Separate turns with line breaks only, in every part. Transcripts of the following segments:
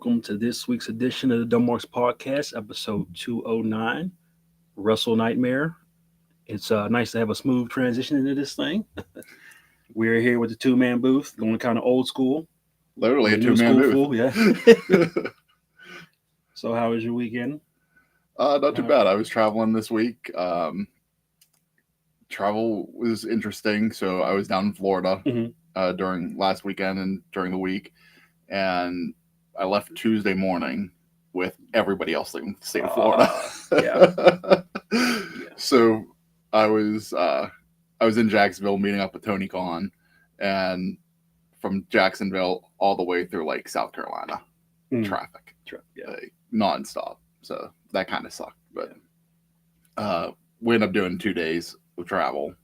welcome to this week's edition of the Dunmarks Podcast, episode 209, WrestleNightmare. It's nice to have a smooth transition into this thing. We're here with the two-man booth, going kind of old school.
Literally a two-man booth.
Full, yeah. So how was your weekend?
Not too bad. I was traveling this week. Travel was interesting. So I was down in Florida during last weekend and during the week. And I left Tuesday morning with everybody else leaving the state of Florida.
Yeah.
So I was in Jacksonville meeting up with Tony Khan, and from Jacksonville all the way through like South Carolina, traffic, like, nonstop. So that kind of sucked. But we ended up doing 2 days of travel.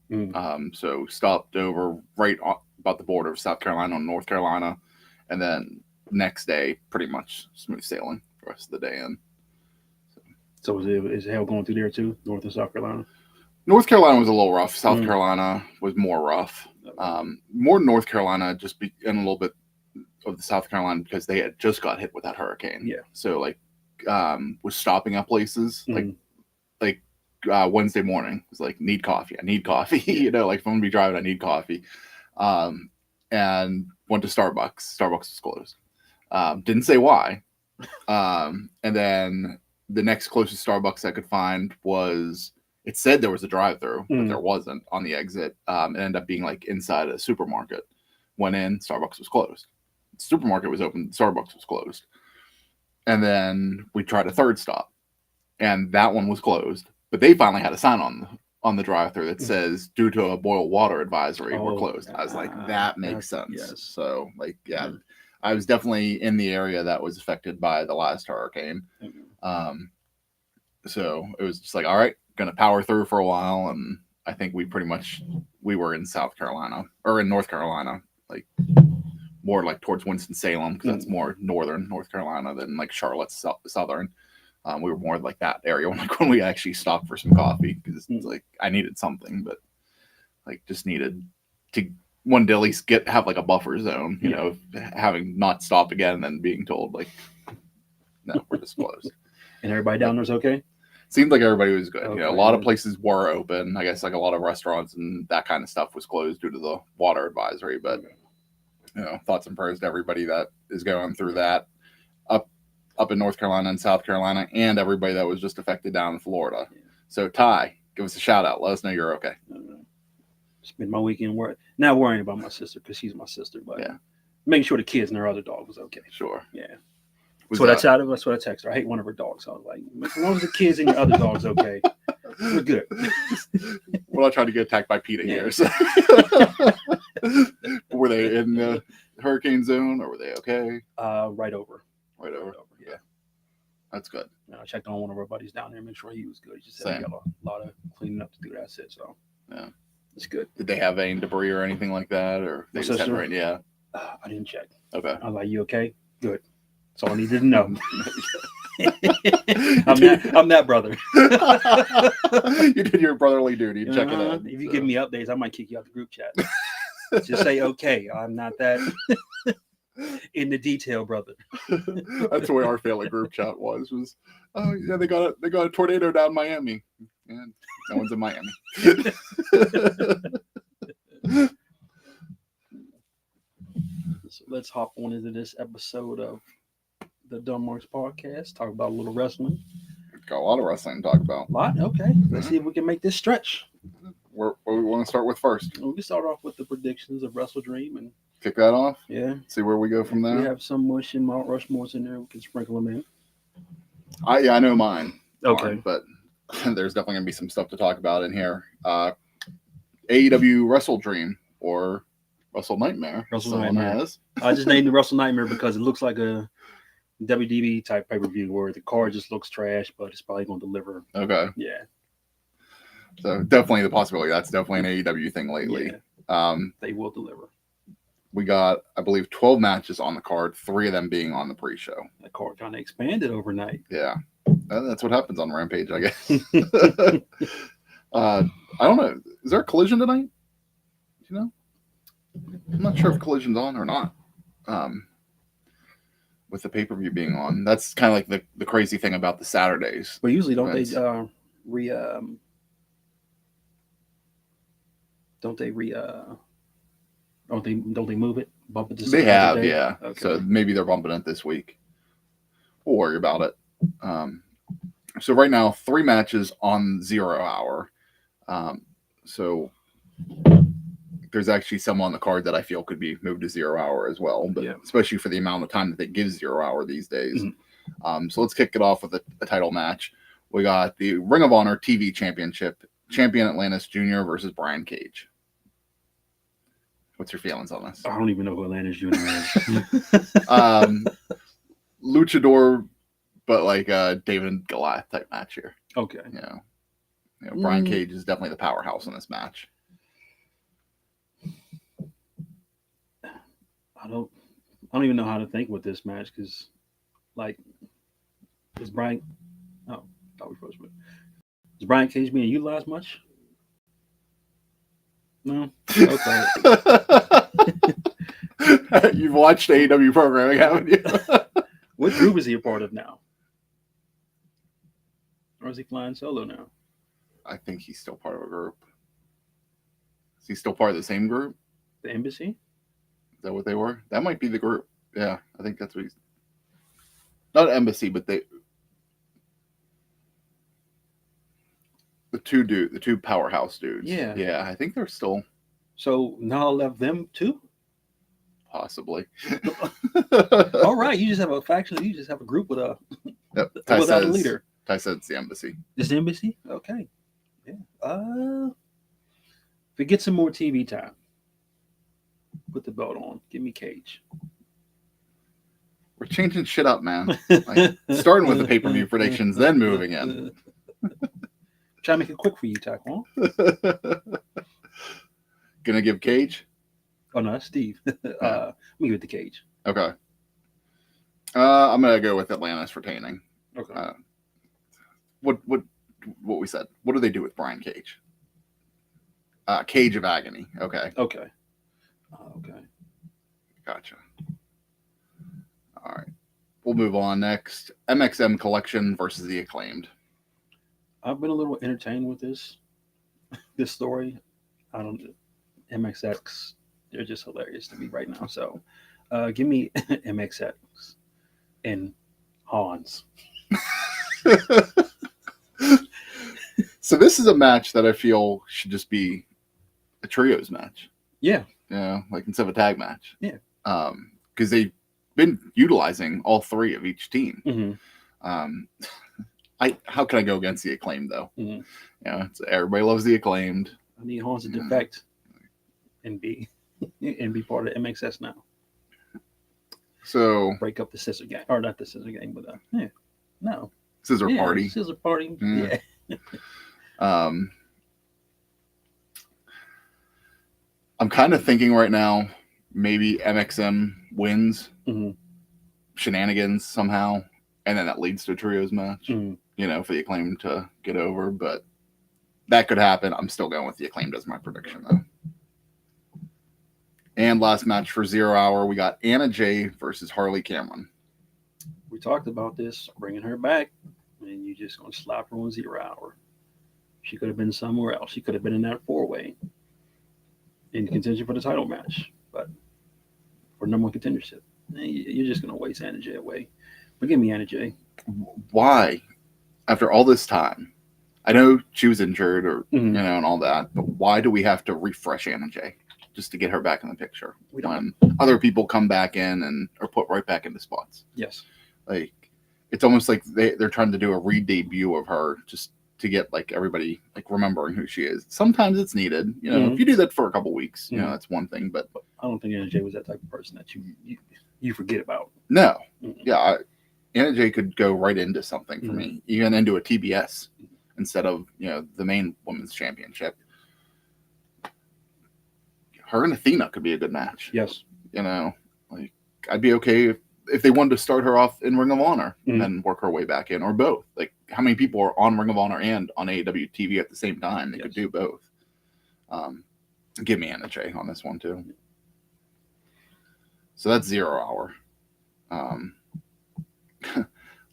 So stopped over right about the border of South Carolina and North Carolina, and then next day pretty much smooth sailing the rest of the day in.
So is hell going through there too, North and South Carolina?
North Carolina was a little rough. South Carolina was more rough. More North Carolina, and a little bit of the South Carolina because they had just got hit with that hurricane. Yeah. So like, was stopping at places like Wednesday morning was like, need coffee. I need coffee. Like if I'm gonna be driving, I need coffee. And went to Starbucks. Starbucks was closed. Didn't say why. And then the next closest Starbucks I could find it said there was a drive-through, but there wasn't on the exit. It ended up being like inside a supermarket. Went in, Starbucks was closed. The supermarket was open, Starbucks was closed. And then we tried a third stop, and that one was closed. But they finally had a sign on the drive-through that says, due to a boil water advisory, we're closed. I was like, that makes sense. Yes. So, like, I was definitely in the area that was affected by the last hurricane. So it was just like, all right, gonna power through for a while. And I think we were in South Carolina or in North Carolina, like more like towards Winston-Salem, because that's more northern North Carolina than like Charlotte's southern. We were more like that area when we actually stopped for some coffee, because it's like I needed something, but like just needed to one day at least have like a buffer zone, having not stopped again and then being told like, no, we're just closed.
And everybody down there's okay?
Seemed like everybody was good.
Okay.
A lot of places were open. I guess like a lot of restaurants and that kind of stuff was closed due to the water advisory. But thoughts and prayers to everybody that is going through that up in North Carolina and South Carolina, and everybody that was just affected down in Florida. So Ty, give us a shout out. Let us know you're okay.
Spend my weekend not worrying about my sister, because she's my sister, but making sure the kids and her other dog was okay.
Sure.
Yeah. That's what I texted her. I hate one of her dogs. So I was like, as long as the kids and your other dog's okay, we're good.
Well, I tried to get attacked by PETA here. So. Were they in the hurricane zone, or were they okay?
Right over.
Yeah. That's good.
I checked on one of our buddies down there, make sure he was good. He just said he got a lot of cleaning up to do. That's it. So
yeah,
it's good.
Did they have any debris or anything like that, or they just had rain? Yeah.
I didn't check.
Okay.
I was like, you okay? Good. That's all I needed to know. I'm that brother.
You did your brotherly duty. Check it out.
If you give me updates, I might kick you out the group chat. Just say okay. I'm not that in the detail, brother.
That's the way our family group chat was. Oh yeah, they got a tornado down Miami, and no one's in Miami.
So let's hop on into this episode of the Dunmarks Podcast. Talk about a little wrestling.
Got a lot of wrestling to talk about.
A lot? Okay. Let's see if we can make this stretch.
What do we want to start with first?
We can start off with the predictions of WrestleDream and
kick that off.
Yeah.
See where we go from there.
We have some Mush and Mount Rushmore's in there. We can sprinkle them in.
I know mine.
Okay.
But there's definitely going to be some stuff to talk about in here. AEW WrestleDream or WrestleNightmare.
WrestleNightmare. I just named it WrestleNightmare because it looks like a WWE type pay-per-view where the card just looks trash, but it's probably going to deliver.
Okay.
Yeah.
So definitely the possibility. That's definitely an AEW thing lately.
Yeah. They will deliver.
We got, I believe, 12 matches on the card, 3 of them being on the pre-show.
That card kind of expanded overnight.
Yeah. That's what happens on Rampage, I guess. I don't know. Is there a Collision tonight? Do you know? I'm not sure if Collision's on or not. with the pay-per-view being on. That's kind of like the crazy thing about the Saturdays.
But usually don't
events.
they don't they move it, bump it to
They
another
have,
day?
yeah.
Okay.
So maybe they're bumping it this week. We'll worry about it. So right now, 3 matches on 0 hour. So there's actually some on the card that I feel could be moved to 0 hour as well, but especially for the amount of time that they give 0 hour these days. Mm-hmm. So let's kick it off with a title match. We got the Ring of Honor TV Championship, champion Atlantis Jr. versus Brian Cage. What's your feelings on this?
I don't even know who Atlantis Jr. is.
Luchador, but like a David and Goliath type match here.
Okay.
Brian Cage is definitely the powerhouse in this match.
I don't even know how to think with this match because, like, is Brian? Oh, thought we supposed to. Is Brian Cage being utilized much? No. Okay.
You've watched AEW programming, haven't you?
What group is he a part of now? Or is he flying solo now?
I think he's still part of a group. Is he still part of the same group?
The Embassy?
Is that what they were? That might be the group. Yeah, I think that's what he's... Not Embassy, but the two powerhouse dudes.
Yeah.
Yeah, I think they're still...
So now I left them too?
Possibly.
All right, you just have a faction. You just have a group with a
without
a leader.
Ty said it's the Embassy.
It's the Embassy? Okay. Yeah. If we get some more TV time, put the belt on. Give me Cage.
We're changing shit up, man. Like, starting with the pay-per-view predictions, then moving in.
Try to make it quick for you, Taquan.
Gonna give Cage?
Oh no, that's Steve. Let me give it to Cage.
Okay. I'm gonna go with Atlantis retaining.
Okay.
What we said? What do they do with Brian Cage? Cage of Agony. Okay.
Okay.
Gotcha. All right. We'll move on next. MXM Collection versus the Acclaimed.
I've been a little entertained with this story. MXX, they're just hilarious to me right now. So give me MXX and Hans.
So this is a match that I feel should just be a trios match.
Yeah.
Like instead of a tag match.
Yeah.
Because they've been utilizing all 3 of each team.
Mm-hmm.
How can I go against the Acclaimed though?
Mm-hmm.
Everybody loves the Acclaimed.
I need Hans to defect and be part of MXS now.
So
break up the scissor gang, or not the scissor gang, but
Scissor Party.
Scissor Party. Yeah.
I'm kind of thinking right now, maybe MXM wins shenanigans somehow, and then that leads to a trios match. For the Acclaimed to get over, but that could happen. I'm still going with the Acclaimed as my prediction though. And last match for 0 hour, we got Anna Jay versus Harley Cameron.
We talked about this, bringing her back, and you just going to slap her on 0 hour. She could have been somewhere else. She could have been in that 4-way in contention for the title match, but for number 1 contendership, you're just going to waste Anna Jay away. But give me Anna Jay.
Why? After all this time, I know she was injured or and all that, but why do we have to refresh Anna Jay just to get her back in the picture when other people come back in and are put right back into spots?
Yes.
Like, it's almost like they're trying to do a re-debut of her just to get like everybody like remembering who she is. Sometimes it's needed, if you do that for a couple weeks, that's one thing, but
I don't think Anna Jay was that type of person that you forget about.
No. Yeah. Anna Jay could go right into something for me, even into a TBS instead of, the main women's championship. Her and Athena could be a good match.
Yes.
Like I'd be okay if they wanted to start her off in Ring of Honor and then work her way back in, or both. Like, how many people are on Ring of Honor and on AEW TV at the same time? They could do both. Give me Anna Jay on this one too. So that's 0 hour.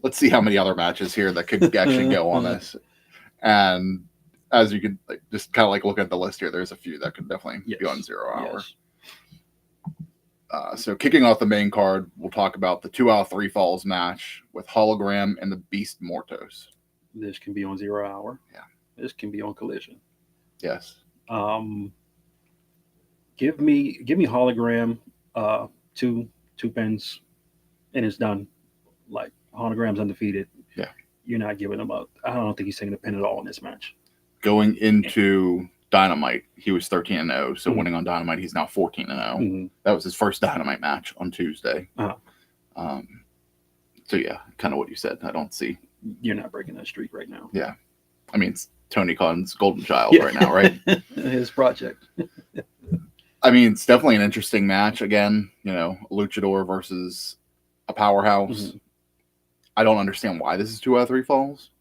let's see how many other matches here that could actually go on this. And as you could just kind of look at the list here, there's a few that could definitely be on 0 Hour.
Yes.
So kicking off the main card, we'll talk about the 2 out of 3 falls match with Hologram and the Beast Mortos.
This can be on 0 Hour.
Yeah.
This can be on Collision.
Yes.
Give me Hologram, 2 pins, and it's done. Like, Hologram's undefeated.
Yeah.
You're not giving him up. I don't think he's taking a pin at all in this match.
Going into Dynamite, he was 13-0. So winning on Dynamite, he's now 14-0. That was his first Dynamite match on Tuesday. So yeah, kind of what you said. I don't see.
You're not breaking that streak right now.
Yeah. I mean, it's Tony Khan's golden child right now, right?
His project.
I mean, it's definitely an interesting match. Again, a luchador versus a powerhouse. I don't understand why this is 2 out of 3 falls.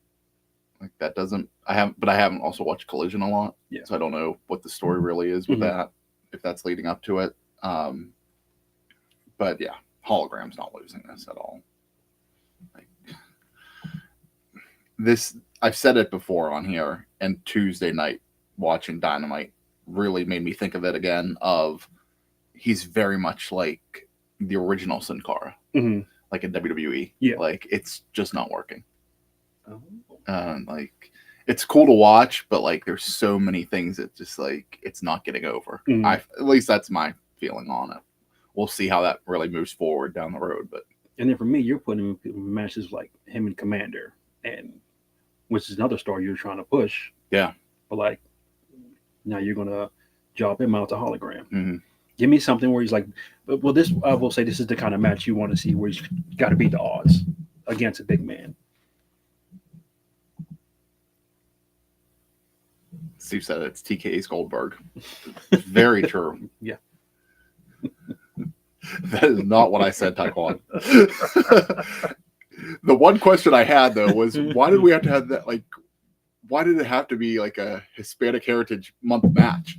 Like, that doesn't. I haven't also watched Collision a lot, so I don't know what the story really is with that. If that's leading up to it, but yeah, Hologram's not losing this at all. This, I've said it before on here, and Tuesday night watching Dynamite really made me think of it again. Of he's very much like the original Sin Cara, like in WWE.
Yeah,
like it's just not working. It's cool to watch, but there's so many things that just it's not getting over. At least that's my feeling on it. We'll see how that really moves forward down the road. But
and then for me, you're putting him in matches like him and Commander, and which is another story you're trying to push.
Yeah,
but now you're gonna job him out to Hologram. Give me something where he's like, well, this I will say this is the kind of match you want to see where he's got to beat the odds against a big man.
Steve said it's TK's Goldberg. Very true.
Yeah.
That is not what I said, Taekwon. The one question I had, though, was why did we have to have that? Why did it have to be a Hispanic Heritage Month match?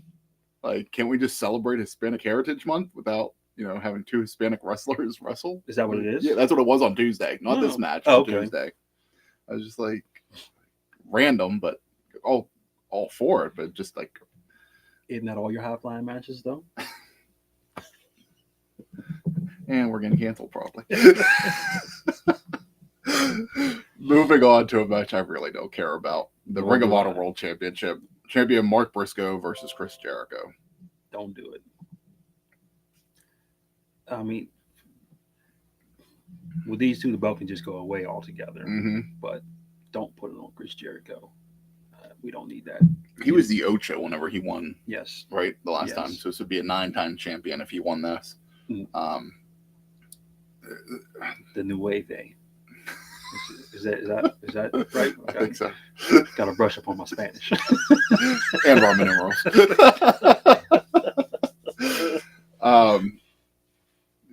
Can't we just celebrate Hispanic Heritage Month without, having 2 Hispanic wrestlers wrestle?
Is that what it is?
Yeah, that's what it was on Tuesday. Not this match. Tuesday. I was just random, but all for it, but just
isn't that all your high flying matches though?
And we're getting canceled probably. Moving on to a match I really don't care about. The Ring of Honor World Championship. Champion Mark Briscoe versus Chris Jericho.
Don't do it. I mean, with these two, the belt can just go away altogether. But don't put it on Chris Jericho. We don't need that.
He was the Ocho whenever he won.
Yes.
Right? The last time. So this would be a 9-time champion if he won this.
The New Wave Day. Is that right?
I think so.
Got to brush up on my Spanish.
And Roman numerals.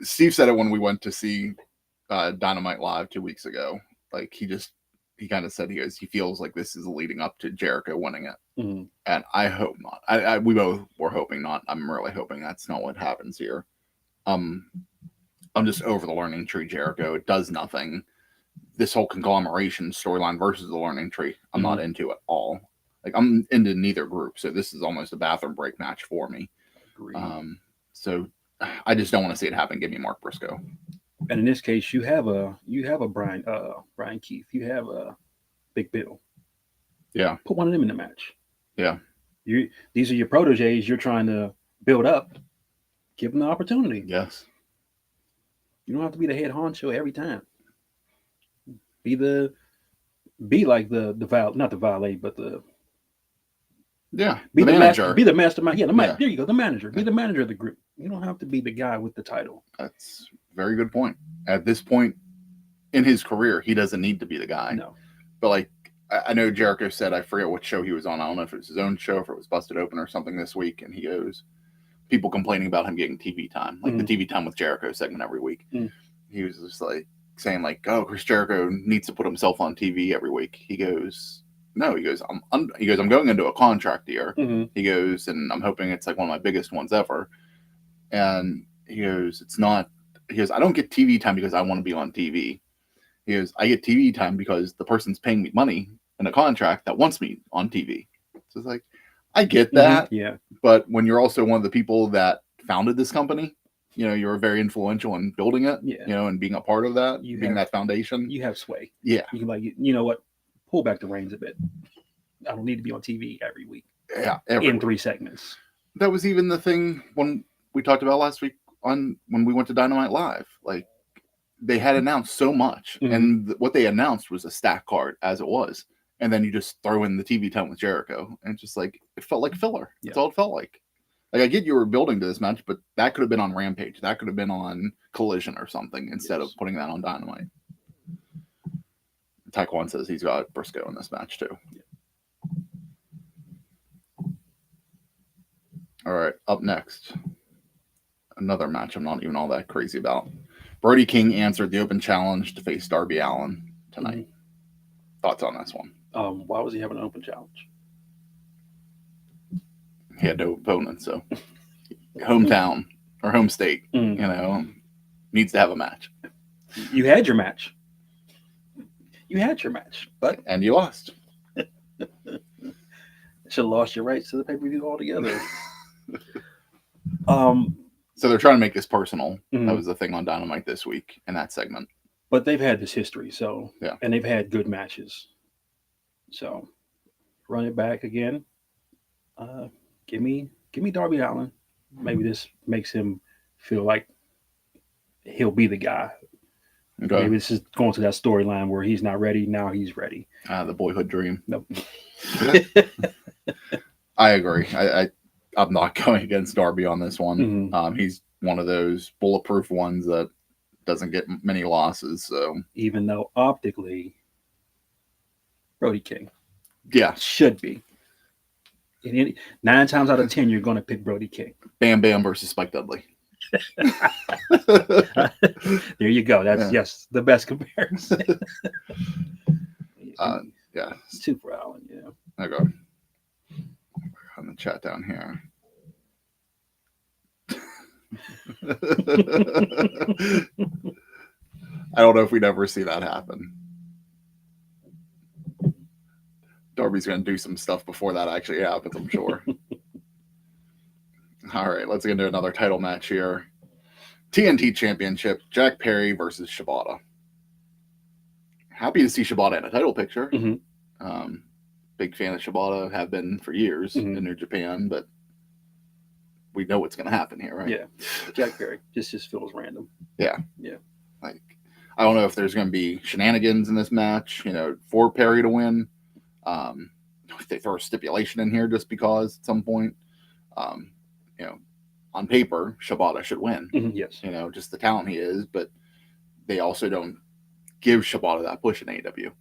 Steve said it when we went to see Dynamite Live 2 weeks ago. He kind of said he feels like this is leading up to Jericho winning it. And I hope not. We both were hoping not. I'm really hoping that's not what happens here. I'm just over the Learning Tree Jericho. It does nothing. This whole conglomeration storyline versus the Learning Tree, I'm not into at all. I'm into neither group. So this is almost a bathroom break match for me. So I just don't want to see it happen. Give me Mark Briscoe.
And in this case, you have a Brian Keith. You have a Big Bill.
Yeah.
Put one of them in the match.
Yeah.
These are your proteges you're trying to build up. Give them the opportunity.
Yes.
You don't have to be the head honcho every time. Be like not the valet, but the
manager.
Be the mastermind. Yeah, there you go. The manager. Be the manager of the group. You don't have to be the guy with the title.
That's a very good point. At this point in his career, he doesn't need to be the guy.
No.
But I know Jericho said, I forget what show he was on. I don't know if it was his own show, if it was Busted Open or something this week. And he goes, people complaining about him getting TV time, the TV time with Jericho segment every week. He was just saying oh, Chris Jericho needs to put himself on TV every week. He goes, no, I'm going into a contract year. He goes, and I'm hoping it's one of my biggest ones ever. And he goes, I don't get TV time because I want to be on TV. He goes, I get TV time because the person's paying me money in a contract that wants me on TV. So it's like, I get that.
Yeah.
But when you're also one of the people that founded this company, you're very influential in building it,
Yeah.
and being a part of that, that foundation.
You have sway.
Yeah.
You can you know what? Pull back the reins a bit. I don't need to be on TV every week.
Yeah.
In 3 segments.
That was even the thing when we talked about last week when we went to Dynamite Live. Like, they had announced so much, and what they announced was a stack card as it was, and then you just throw in the TV time with Jericho, and just like it felt like filler.
Yeah.
That's all it felt like. Like, I get you were building to this match, but that could have been on Rampage. That could have been on Collision or something instead of putting that on Dynamite. Taekwon says he's got Briscoe in this match too.
Yeah.
All right, up next, another match I'm not even all that crazy about. Brody King answered the open challenge to face Darby Allin tonight. Thoughts on this one?
Why was he having an open challenge?
He had no opponent, so hometown or home state, needs to have a match.
You had your match. But
and you lost.
Should have lost your rights to the pay-per-view altogether.
So they're trying to make this personal. That was the thing on Dynamite this week in that segment.
But they've had this history, so
yeah,
and they've had good matches. So run it back again. Give me Darby Allin. Maybe this makes him feel like he'll be the guy. Okay. Maybe this is going to that storyline where he's not ready. Now he's ready.
The boyhood dream.
Nope.
I agree. I'm not going against Darby on this one. He's one of those bulletproof ones that doesn't get many losses. So
even though optically, Brody King, should be. 9 times out of 10, you're going to pick Brody King.
Bam Bam versus Spike Dudley.
There you go. That's yes, the best comparison.
It's
2 for Allen. Yeah.
Okay. On the chat down here. I don't know if we'd ever see that happen. Darby's going to do some stuff before that actually happens, I'm sure. All right, let's get into another title match here. TNT Championship, Jack Perry versus Shibata. Happy to see Shibata in a title picture. Big fan of Shibata, have been for years in New Japan, but we know what's going to happen here, right?
Yeah. Jack Perry just feels random.
Yeah.
Yeah.
Like, I don't know if there's going to be shenanigans in this match, for Perry to win. If they throw a stipulation in here just because at some point, on paper, Shibata should win.
Yes.
Just the talent he is, but they also don't give Shibata that push in AEW.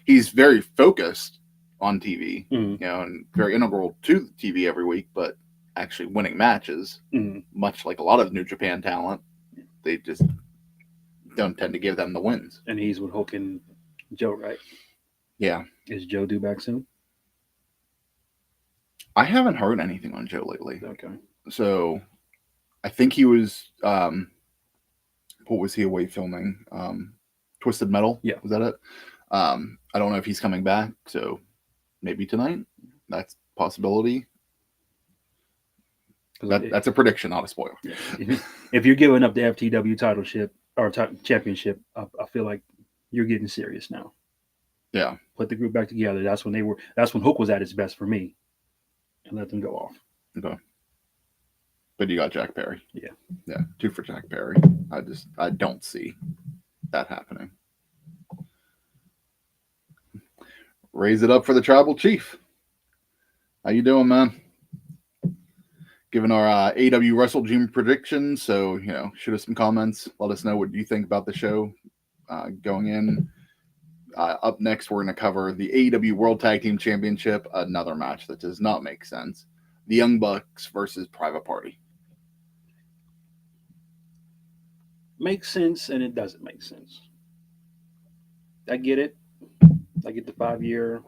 He's very focused on TV, and very integral to TV every week, but actually winning matches, much like a lot of New Japan talent, they just don't tend to give them the wins.
And he's with Hook and Joe, right?
Yeah.
Is Joe due back soon?
I haven't heard anything on Joe lately.
Okay.
So I think he was, what was he away filming? Twisted Metal?
Yeah.
Was that it? I don't know if he's coming back, so maybe tonight. That's a possibility. That's a prediction, not a spoiler.
Yeah. If you're giving up the FTW championship, I feel like you're getting serious now.
Yeah.
Put the group back together. That's when Hook was at its best for me. And let them go off.
Okay. But you got Jack Perry.
Yeah.
Yeah. 2 for Jack Perry. I don't see that happening. Raise it up for the Tribal Chief. How you doing, man? Giving our AEW WrestleDream predictions. So, shoot us some comments. Let us know what you think about the show going in. Up next, we're going to cover the AEW World Tag Team Championship, another match that does not make sense. The Young Bucks versus Private Party.
Makes sense, and it doesn't make sense. I get it. I get the 5-year,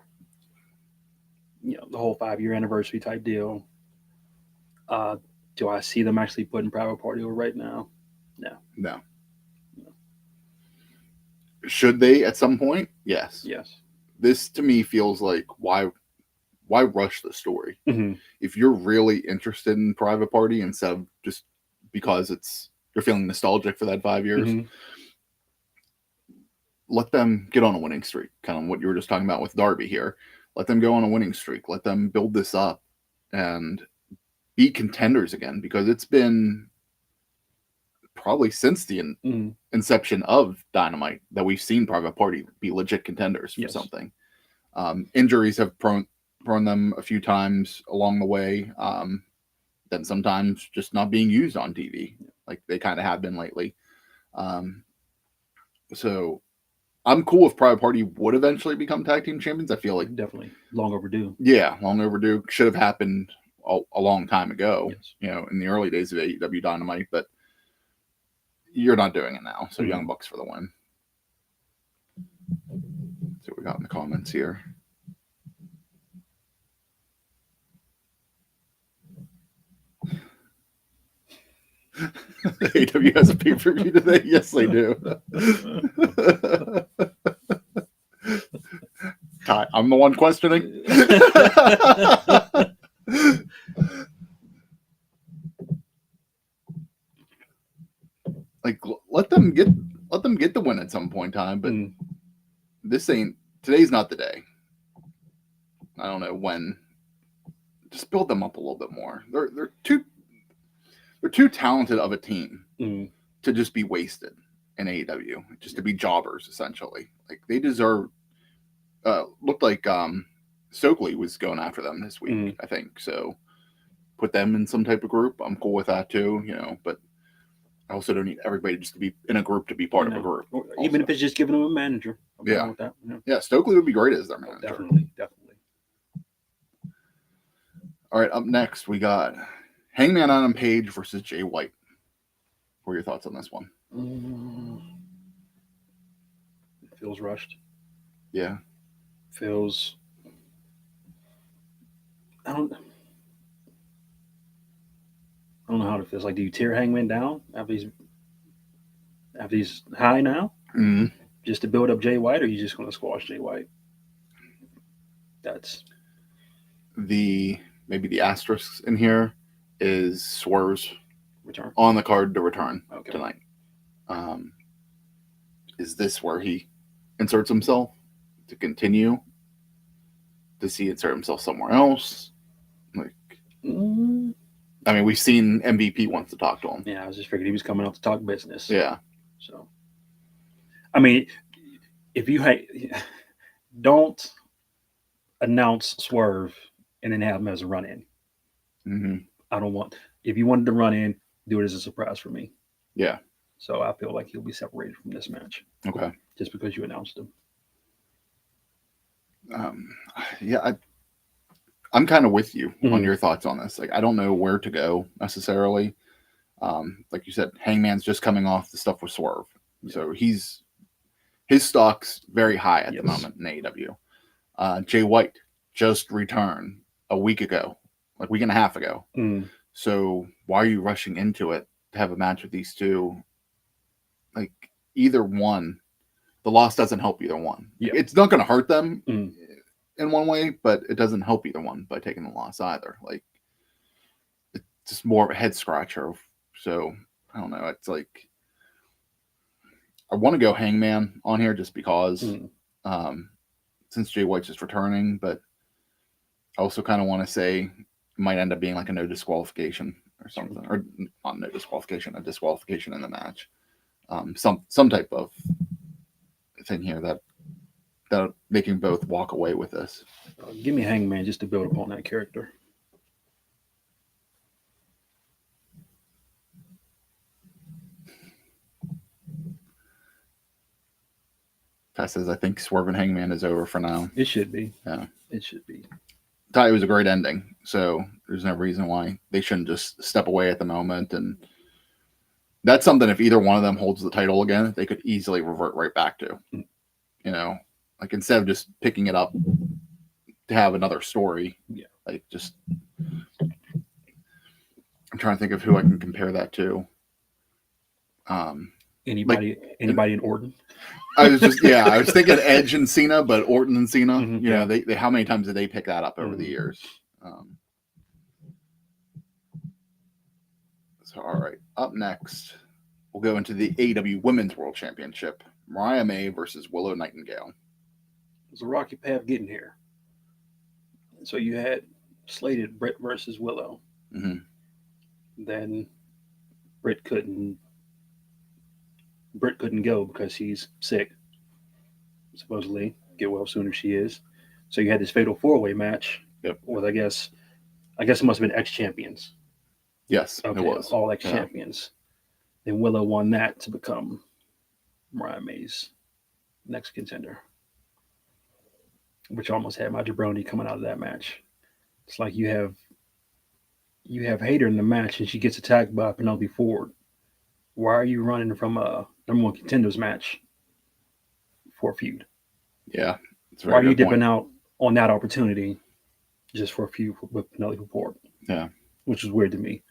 the whole 5-year anniversary type deal. Do I see them actually putting Private Party over right now? No.
Should they at some point? Yes.
Yes.
This to me feels like why rush the story?
Mm-hmm.
If you're really interested in Private Party instead of just because you're feeling nostalgic for that 5 years,
Mm-hmm.
let them get on a winning streak. Kind of what you were just talking about with Darby here. Let them go on a winning streak. Let them build this up and be contenders again, because it's been probably since the inception of Dynamite that we've seen Private Party be legit contenders for something. Injuries have prone them a few times along the way. Then sometimes just not being used on TV, like they kind of have been lately. So I'm cool if Private Party would eventually become tag team champions. I feel like
definitely long overdue.
Yeah, long overdue. Should have happened a long time ago. Yes. In the early days of AEW Dynamite, but you're not doing it now. So Young Bucks for the win. See what we got in the comments here. AEW has a pay-per-view today. Yes, they do. Ty, I'm the one questioning. Like, let them get the win at some point in time, but today's not the day. I don't know when. Just build them up a little bit more. They're too talented of a team to just be wasted in AEW, just to be jobbers essentially. Like, they deserve. Looked like Stokely was going after them this week, I think. So put them in some type of group. I'm cool with that too, but I also don't need everybody just to be in a group to be part of a group.
Even if it's just giving them a manager.
Yeah.
With that.
Yeah, Stokely would be great as their manager.
Definitely.
All right, up next we got Hangman Adam Page versus Jay White. What are your thoughts on this one?
It feels rushed.
Yeah.
Feels. I don't know how it feels. Like, do you tear Hangman down after he's high now?
Mm-hmm.
Just to build up Jay White, or are you just going to squash Jay White? That's
maybe the asterisk in here is Swerve's
return
on the card to return tonight. Is this where he inserts himself to continue? Does he insert himself somewhere else? Like, I mean, we've seen MVP wants to talk to him.
Yeah, I was just figured he was coming out to talk business.
Yeah.
So, I mean, if you don't announce Swerve and then have him as a run-in.
Mm-hmm.
I don't want. If you wanted to run in, do it as a surprise for me.
Yeah.
So I feel like he'll be separated from this match.
Okay.
Just because you announced him.
Yeah, I'm kind of with you on your thoughts on this. Like, I don't know where to go necessarily. Like you said, Hangman's just coming off the stuff with Swerve, so his stock's very high at the moment in AEW. Jay White just returned a week and a half ago. So why are you rushing into it to have a match with these two? Like, either one, the loss doesn't help either one.
Yeah.
It's not going to hurt them in one way, but it doesn't help either one by taking the loss either. Like, it's just more of a head scratcher. So I don't know. It's like, I want to go Hangman on here just because, since Jay White's just returning, but I also kind of want to say it might end up being like a no disqualification or something, or not no disqualification, a disqualification in the match. Some type of thing here that they can both walk away with this.
Give me Hangman just to build upon that character.
Ty says, I think Swerve and Hangman is over for now.
It should be.
Yeah.
It should be.
Ty, it was a great ending, so there's no reason why they shouldn't just step away at the moment. And that's something, if either one of them holds the title again, they could easily revert right back to. Like, instead of just picking it up to have another story.
Yeah.
Like, just, I'm trying to think of who I can compare that to.
Anybody in Orton?
I was thinking Edge and Cena, but Orton and Cena.
Mhm,
You
yeah.
know, they how many times did they pick that up over the
Mhm.
years? So, all right, up next, we'll go into the AEW Women's World Championship. Mariah May versus Willow Nightingale.
It was a rocky path getting here. So you had slated Britt versus Willow.
Mm-hmm.
Then Britt couldn't Britt couldn't go because she's sick. Supposedly get well sooner she is. So you had this fatal four-way match
Yep.
with I guess it must have been ex champions.
Yes,
Okay,
it was.
all ex champions. Then Willow won that to become Mariah May's next contender, which almost had my jabroni coming out of that match. It's like you have Hater in the match and she gets attacked by Penelope Ford. Why are you running from a number one contenders match for a feud?
Yeah, it's a
Why are
very
you
good point.
dipping out on that opportunity just for a feud with Penelope Ford?
Yeah,
Which is weird to me.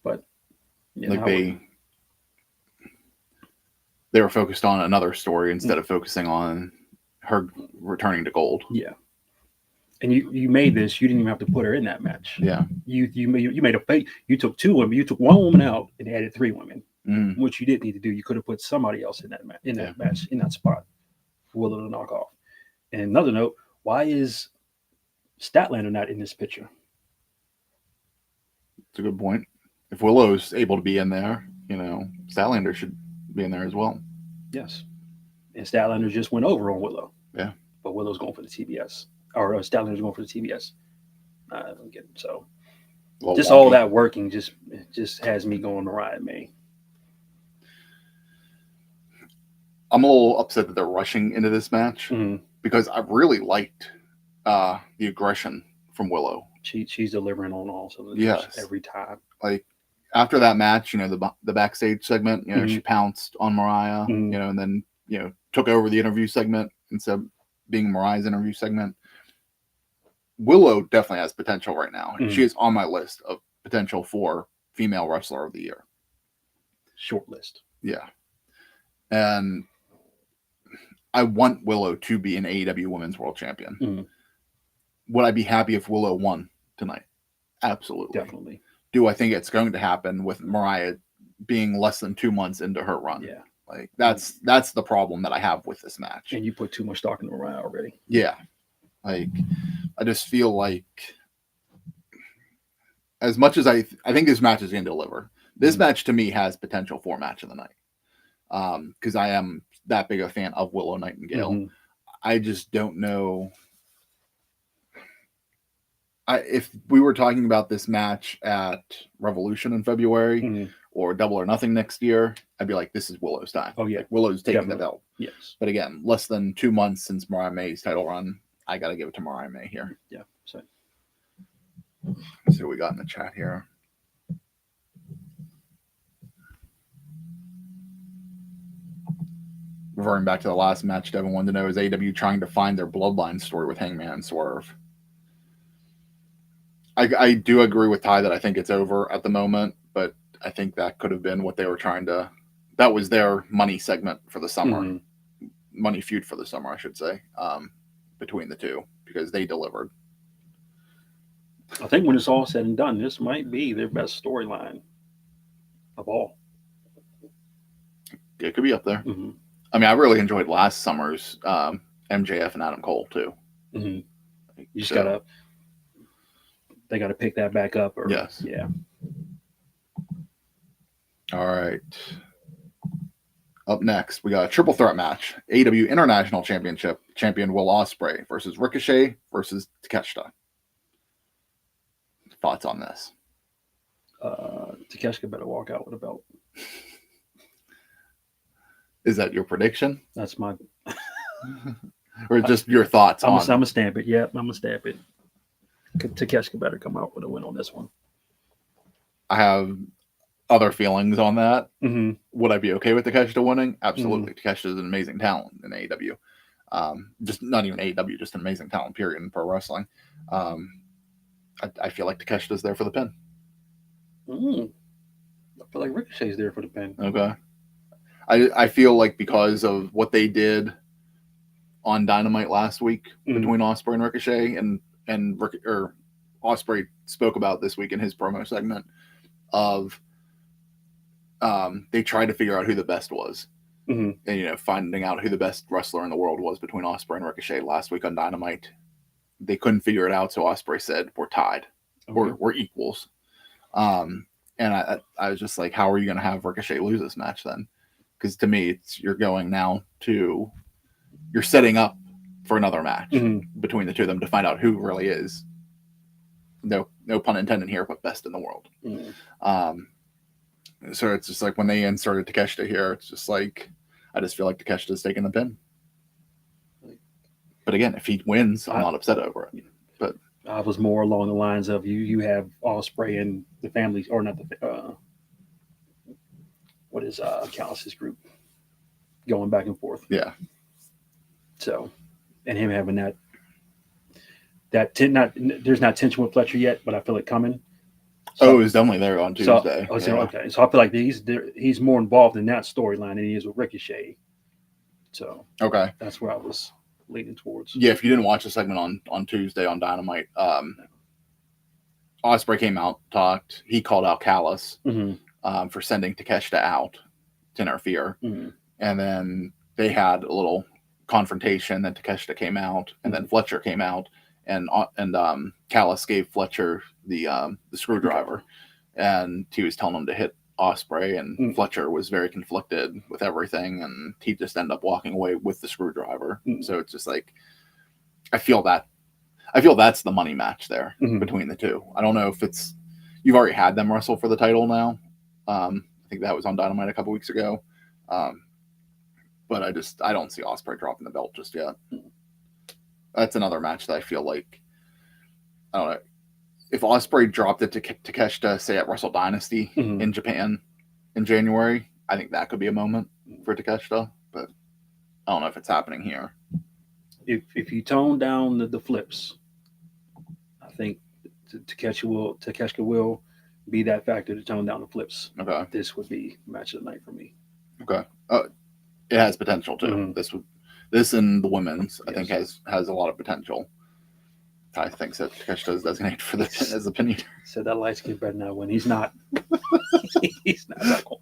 But yeah,
like they were focused on another story instead of focusing on her returning to gold.
Yeah, and you made this. You didn't even have to put her in that match.
Yeah,
you made a fake. You took two women. You took one woman out and added three women, which you didn't need to do. You could have put somebody else in that match in that spot for Willow to knock off. And another note: why is Statlander not in this picture?
it's a good point. If Willow's able to be in there, you know, Statlander should be in there as well.
Yes, and Statlander just went over on Willow.
Yeah,
but Willow's going for the TBS, or Statlander's going for the TBS. I don't get it. So just
wonky.
all that working just has me going Mariah May.
I'm a little upset that they're rushing into this match because I really liked the aggression from Willow.
She's delivering on all cylinders every time.
Like after that match, you know, the backstage segment, you know, she pounced on Mariah, you know, and then, you know, took over the interview segment instead of being Mariah's interview segment. Willow definitely has potential right now. She is on my list of potential for female wrestler of the year.
Short list.
Yeah. And I want Willow to be an AEW Women's World Champion. Would I be happy if Willow won tonight? Absolutely.
Definitely.
Do I think it's going to happen with Mariah being less than 2 months into her run?
Yeah.
Like that's the problem that I have with this match.
And you put too much stock in Mariah already.
Yeah. Like I just feel like as much as I think this match is going to deliver, this match to me has potential for match of the night. Because I am that big a fan of Willow Nightingale. I just don't know. If we were talking about this match at Revolution in February or Double or Nothing next year, I'd be like, this is Willow's time.
Oh, yeah.
Like, Willow's taking the belt.
Yes.
But again, less than 2 months since Mariah May's title run, I got to give it to Mariah May here.
Yeah. So.
Let's see what we got in the chat here. Referring back to the last match, Devin wanted to know, is AEW trying to find their bloodline story with Hangman and Swerve? I do agree with Ty that I think it's over at the moment, but I think that could have been what they were trying to. That was their money segment for the summer, money feud for the summer, I should say, between the two, because they delivered.
I think when it's all said and done, this might be their best storyline of all.
It could be up there. I mean, I really enjoyed last summer's MJF and Adam Cole too.
You just they gotta pick that back up.
Yes.
Yeah.
All right. Up next, we got a triple threat match. AEW International Championship champion Will Ospreay versus Ricochet versus Takeshita. Thoughts on this?
Takeshita better walk out with a belt.
Is that your prediction?
That's my...
or just your thoughts
I'm going to stamp it. Yeah, I'm going to stamp it. Takeshita better come out with a win on this one.
I have other feelings on that. Would I be okay with Takeshita winning? Absolutely. Takeshita is an amazing talent in AEW. Just not even AEW, just an amazing talent, period, in pro wrestling. I feel like Takeshita's there for the pin.
I feel like Ricochet's there for the pin.
Okay. I feel like because of what they did on Dynamite last week between Ospreay and Ricochet, and Ospreay spoke about this week in his promo segment of they tried to figure out who the best was. And finding out who the best wrestler in the world was between Ospreay and Ricochet last week on Dynamite. They couldn't figure it out, so Ospreay said, "We're tied, we're equals." And I was just like, "How are you going to have Ricochet lose this match then?" Because to me, you're setting up for another match between the two of them to find out who really is. No pun intended here, but best in the world. So it's just like when they inserted Takeshita here, it's just like I just feel like Takeshita's taking the pin. But again, if he wins, I'm not upset over it. But
I was more along the lines of you have Ospreay and the family, or not the what is Callis' group going back and forth.
Yeah.
So, and him having there's not tension with Fletcher yet, but I feel it coming.
So, it was definitely there on Tuesday.
Okay, so I feel like he's more involved in that storyline than he is with Ricochet. So
okay,
that's where I was leaning towards.
Yeah, if you didn't watch the segment on Tuesday on Dynamite, Ospreay came out, talked. He called out Callis for sending Takeshita out to interfere, and then they had a little confrontation. Then Takeshita came out, and then Fletcher came out, and Callis gave Fletcher the screwdriver, and he was telling him to hit Ospreay, and Fletcher was very conflicted with everything, and he just ended up walking away with the screwdriver. So it's just like I feel that's the money match there between the two. I don't know if you've already had them wrestle for the title now. I think that was on Dynamite a couple weeks ago, but I don't see Ospreay dropping the belt just yet. That's another match that I feel like, I don't know, if Ospreay dropped it to Takeshita, say at Wrestle Dynasty in Japan in January, I think that could be a moment for Takeshita, but I don't know if it's happening here.
If you tone down the flips, I think Takeshita will be that factor to tone down the flips.
Okay.
This would be match of the night for me.
Okay. It has potential too. This and the women's, I think, has a lot of potential. I think that Takeshita is designated for the pin as a pin eater.
So that light skin better now when he's not. He's not that cool.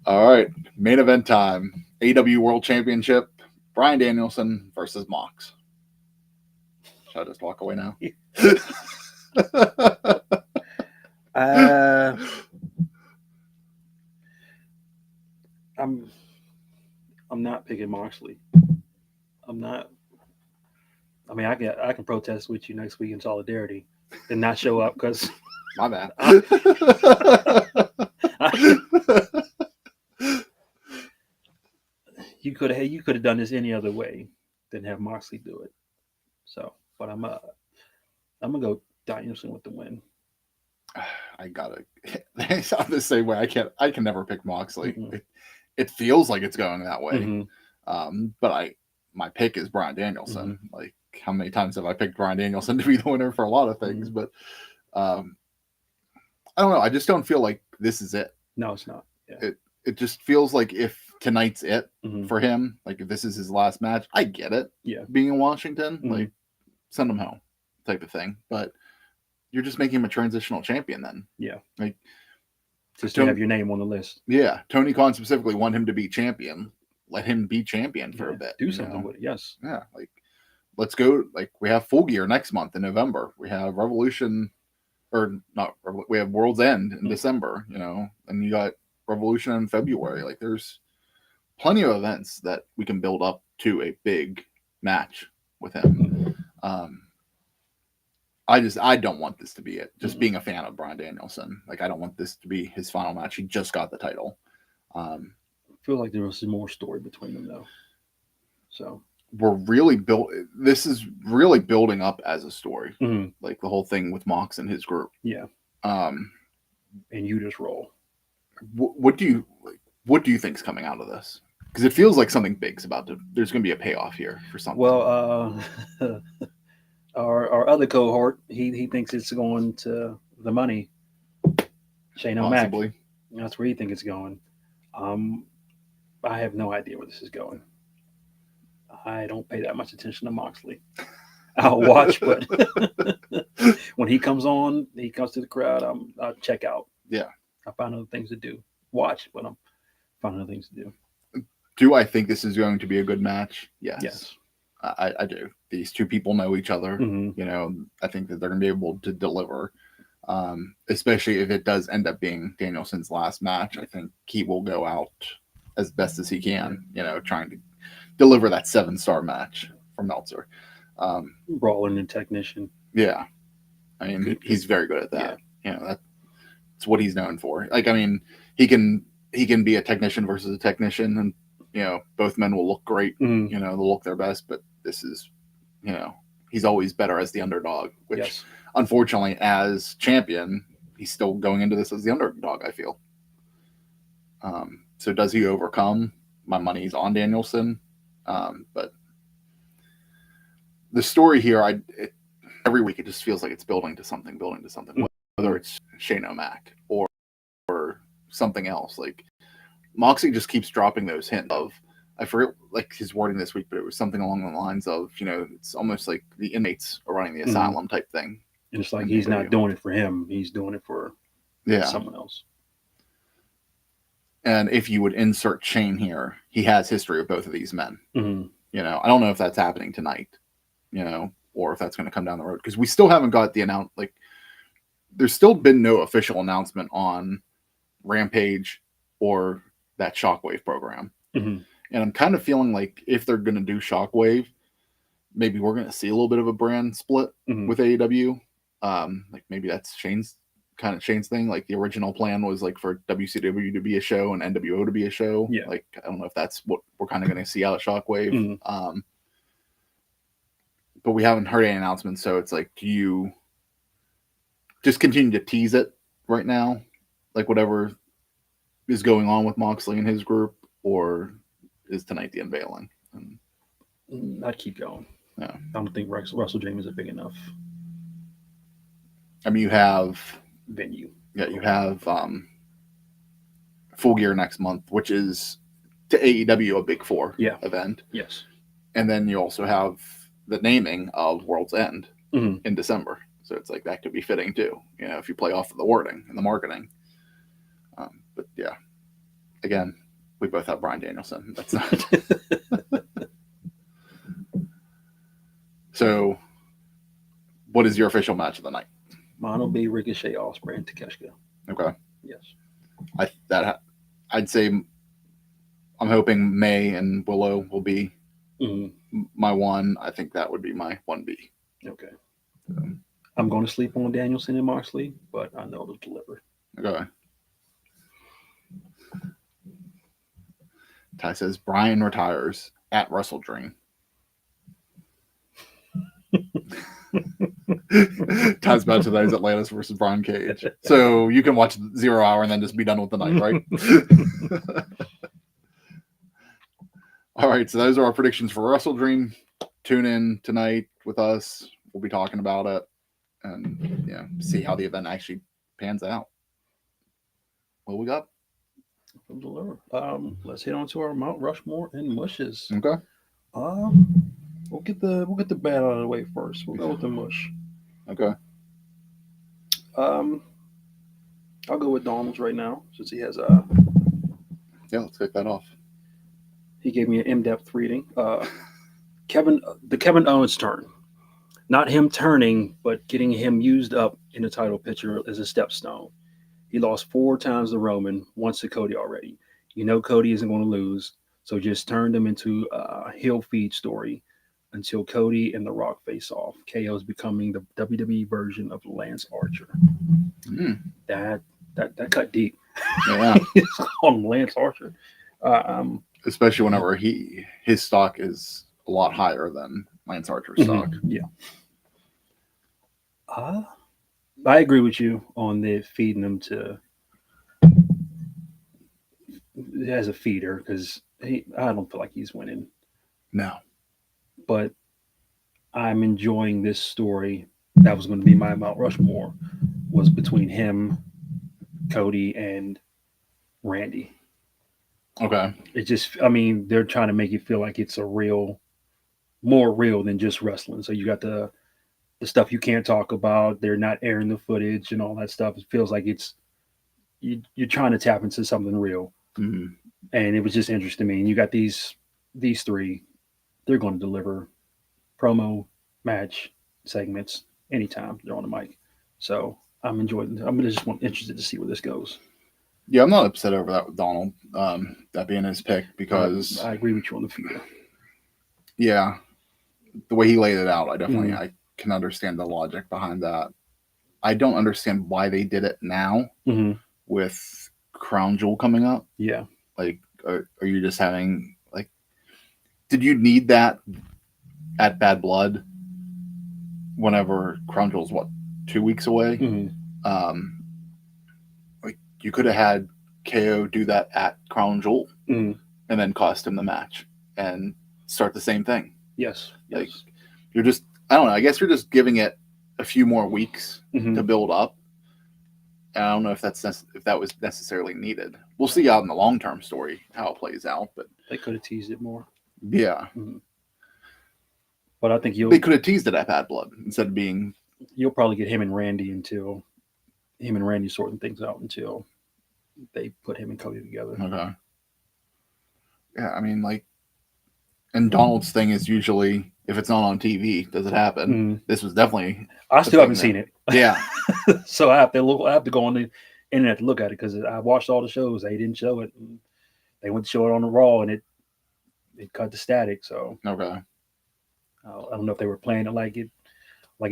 All right, main event time. AEW World Championship. Bryan Danielson versus Mox. Should I just walk away now?
I'm not picking Moxley. I'm not. I mean, I can protest with you next week in solidarity and not show up because
my bad.
You could have done this any other way than have Moxley do it. So, but I'm gonna go Danielson with the win.
I gotta. I'm the same way. I can never pick Moxley. It feels like it's going that way. But my pick is Bryan Danielson. Like, how many times have I picked Bryan Danielson to be the winner for a lot of things? But I don't know. I just don't feel like this is it.
No, it's not. Yeah.
It just feels like if tonight's it for him, like if this is his last match, I get it.
Yeah.
Being in Washington, like send him home type of thing. But you're just making him a transitional champion then.
Yeah.
Like
just to have your name on the list.
Yeah. Tony Khan specifically wanted him to be champion. Let him be champion for a bit.
Do something with it. Yes.
Yeah. Like, let's go. Like, we have Full Gear next month in November. We have Revolution, or not. We have World's End in December. And you got Revolution in February. Like, there's plenty of events that we can build up to a big match with him. I don't want this to be it. Just being a fan of Bryan Danielson, like, I don't want this to be his final match. He just got the title.
I feel like there was more story between them though. So this is really building up as a story. Like the whole thing with Mox and his group. Yeah. And you just roll.
What do you think's coming out of this? Because it feels like something big's there's going to be a payoff here for something.
Well, our other cohort, he thinks it's going to the money. Shane O'Mac.
possibly.
That's where you think it's going. Um, I have no idea where this is going. I don't pay that much attention to Moxley. I'll watch, but when he comes on, he comes to the crowd. I'll check out.
Yeah.
I find other things to do. Watch, but I'm finding other things to do.
Do I think this is going to be a good match? Yes.
Yes.
I do. These two people know each other.
Mhm.
You know, I think that they're going to be able to deliver, especially if it does end up being Danielson's last match. I think he will go out as best as he can, you know, trying to deliver that 7-star match for Meltzer.
Brawler and technician.
Yeah. I mean, he's very good at that. Yeah. You know, that's what he's known for. Like, I mean, he can be a technician versus a technician, and, you know, both men will look great.
Mhm.
You know, they'll look their best, but this is, you know, he's always better as the underdog, which
Yes.
unfortunately, as champion, he's still going into this as the underdog, I feel. So does he overcome? My money's on Danielson. But the story here, every week it just feels like it's building to something, whether it's Shane O'Mac or something else. Like, Moxley just keeps dropping those hints of, I forget like his wording this week, but it was something along the lines of, you know, it's almost like the inmates are running the asylum type thing.
And it's like he's not doing it for him; he's doing it for someone else.
And if you would insert Shane here, he has history of both of these men.
Mm-hmm.
You know, I don't know if that's happening tonight, you know, or if that's going to come down the road, because we still haven't got the like, there's still been no official announcement on Rampage or that Shockwave program.
Mm-hmm.
And I'm kind of feeling like if they're going to do Shockwave, maybe we're going to see a little bit of a brand split with AEW. Like, maybe that's Shane's thing. Like, the original plan was like for WCW to be a show and NWO to be a show.
Yeah.
Like, I don't know if that's what we're kind of going to see out of Shockwave. But we haven't heard any announcements, so it's like, do you just continue to tease it right now, like whatever is going on with Moxley and his group, or is tonight the unveiling?
I'd keep going.
Yeah.
I don't think WrestleDream is a big enough
I mean, you have
venue.
Yeah, you have Full Gear next month, which is to AEW a Big Four event.
Yes.
And then you also have the naming of World's End in December. So it's like that could be fitting too, you know, if you play off of the wording and the marketing. But yeah, again, we both have Bryan Danielson. That's not. So, what is your official match of the night?
Mine will be Ricochet, Ospreay, and Takeshita.
Okay.
Yes.
I'd say I'm hoping May and Willow will be my one. I think that would be my 1B.
Okay. I'm going to sleep on Danielson and Moxley, but I know it'll deliver.
Okay. Ty says Bryan retires at WrestleDream. Ty's about to those Atlantis versus Brian Cage. So you can watch 0 Hour and then just be done with the night, right? All right, so those are our predictions for WrestleDream. Tune in tonight with us. We'll be talking about it and see how the event actually pans out. What we got?
Let's head on to our Mount Rushmore and mushes.
Okay.
We'll get the bad out of the way first. We'll go with the mush.
Okay.
I'll go with Donald's right now since he has
let's kick that off.
He gave me an in-depth reading. Kevin Owens turn. Not him turning, but getting him used up in the title picture as a stepstone. He lost 4 times to Roman, once to Cody already. You know Cody isn't going to lose, so just turned him into a heel feed story until Cody and The Rock face off. KO is becoming the WWE version of Lance Archer. That cut deep.
Yeah.
It's called Lance Archer.
Especially whenever his stock is a lot higher than Lance Archer's stock.
Yeah. I agree with you on the feeding him as a feeder because I don't feel like he's winning.
No.
But I'm enjoying this story. That was going to be my Mount Rushmore, was between him Cody and Randy.
Okay.
It just, I mean, they're trying to make it feel like it's more real than just wrestling. So you got the stuff you can't talk about. They're not airing the footage and all that stuff. It feels like you're trying to tap into something real.
Mm-hmm.
And it was just interesting to me. And you got these three. They're going to deliver promo match segments anytime they're on the mic. So I'm enjoying. I'm just interested to see where this goes.
Yeah, I'm not upset over that with Donald. That being his pick because
I agree with you on the feeder.
Yeah, the way he laid it out, I can understand the logic behind that. I don't understand why they did it now with Crown Jewel coming up.
Yeah,
like, are you just having like? Did you need that at Bad Blood? Whenever Crown Jewel's 2 weeks away, like you could have had KO do that at Crown Jewel and then cost him the match and start the same thing.
Yes.
Like you're just, I don't know. I guess you're just giving it a few more weeks to build up. And I don't know if that was necessarily needed. We'll see out in the long term story how it plays out, but
they could have teased it more.
Yeah.
But I think
they could have teased it at Bad Blood instead of being.
You'll probably get him and Randy sorting things out until they put him and Cody together.
Okay. Yeah, I mean, like, and Donald's thing is usually if it's not on TV, does it happen? This was definitely.
I still haven't seen it.
Yeah.
So I have to go on the internet to look at it because I watched all the shows. They didn't show it. They went to show it on the Raw, and it cut the static. So
okay.
I don't know if they were playing it like it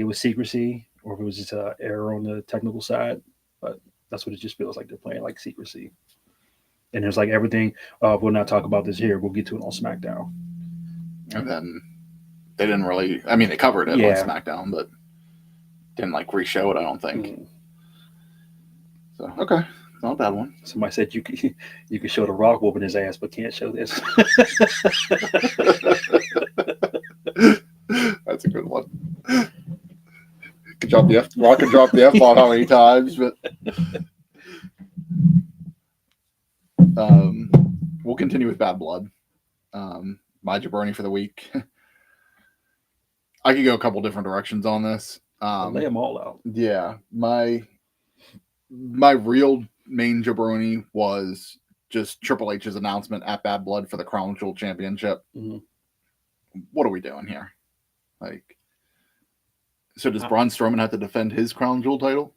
was secrecy, or if it was just an error on the technical side. But that's what it just feels like. They're playing like secrecy. And there's like everything. We'll not talk about this here. We'll get to it on SmackDown.
And then they didn't really. I mean, they covered it on SmackDown, but didn't like re-show it. I don't think. So okay, not a bad one.
Somebody said you could show the Rock whooping his ass, but can't show this.
That's a good one. Could drop the F. Rock could drop the F-bomb how many times, but we'll continue with Bad Blood. My jabroni for the week. I could go a couple different directions on this.
Lay them all out.
Yeah, my real main jabroni was just Triple H's announcement at Bad Blood for the Crown Jewel Championship. What are we doing here? Like, so does Braun Strowman have to defend his Crown Jewel title?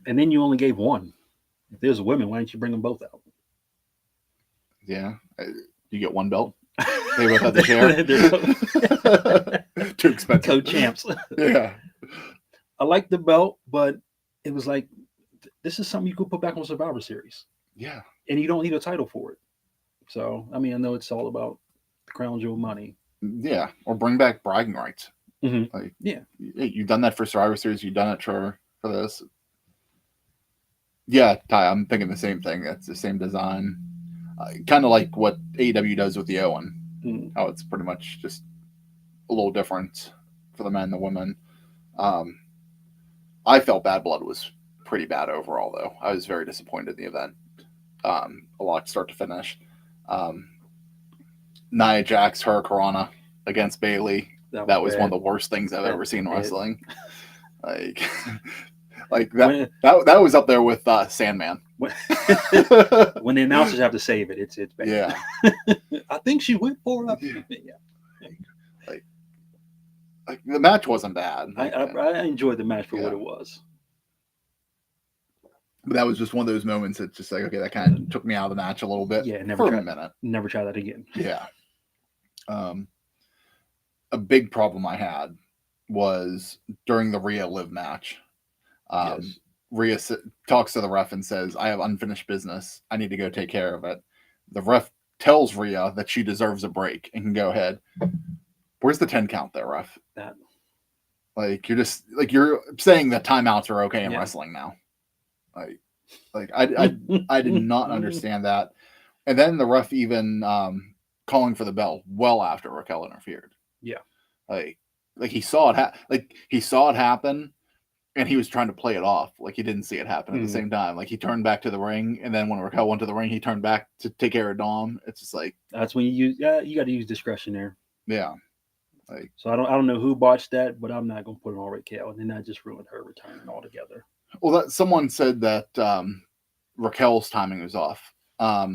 And then you only gave one. If there's women, why don't you bring them both out?
Yeah, you get one belt. They both have the chair. Too expensive.
Co-champs.
Yeah.
I like the belt, but it was like, this is something you could put back on Survivor Series.
Yeah.
And you don't need a title for it. So, I mean, I know it's all about the Crown Jewel money.
Yeah. Or bring back bragging rights. Like,
yeah.
You've done that for Survivor Series. You've done it for this. Yeah, Ty, I'm thinking the same thing. It's the same design. Kind of like what AEW does with the Owen. How it's pretty much just a little different for the men and the women. I felt Bad Blood was pretty bad overall, though. I was very disappointed in the event. A lot start to finish. Nia Jax, Hurricanrana against Bayley. That was one of the worst things I've ever seen in wrestling. Like that was up there with Sandman.
When the announcers have to save it, it's bad.
Yeah.
I think she went for it. Yeah.
Like the match wasn't bad.
I enjoyed the match for what it was.
But that was just one of those moments that just like, okay, that kind of took me out of the match a little bit.
Yeah,
for a minute.
Never try that again.
Yeah. A big problem I had was during the Rhea Liv match. Rhea talks to the ref and says, I have unfinished business. I need to go take care of it. The ref tells Rhea that she deserves a break and can go ahead. Where's the 10 count there, ref? Like, you're just like, you're saying that timeouts are okay in wrestling now. Like I did not understand that. And then the ref even calling for the bell well after Raquel interfered.
Yeah.
Like he saw it he saw it happen and he was trying to play it off like he didn't see it happen at the same time. Like he turned back to the ring, and then when Raquel went to the ring, he turned back to take care of Dom. It's just like
that's when you got to use discretion there.
Yeah. Like,
so I don't know who botched that, but I'm not gonna put it on Raquel, and then that just ruined her return altogether.
Well, someone said that Raquel's timing was off.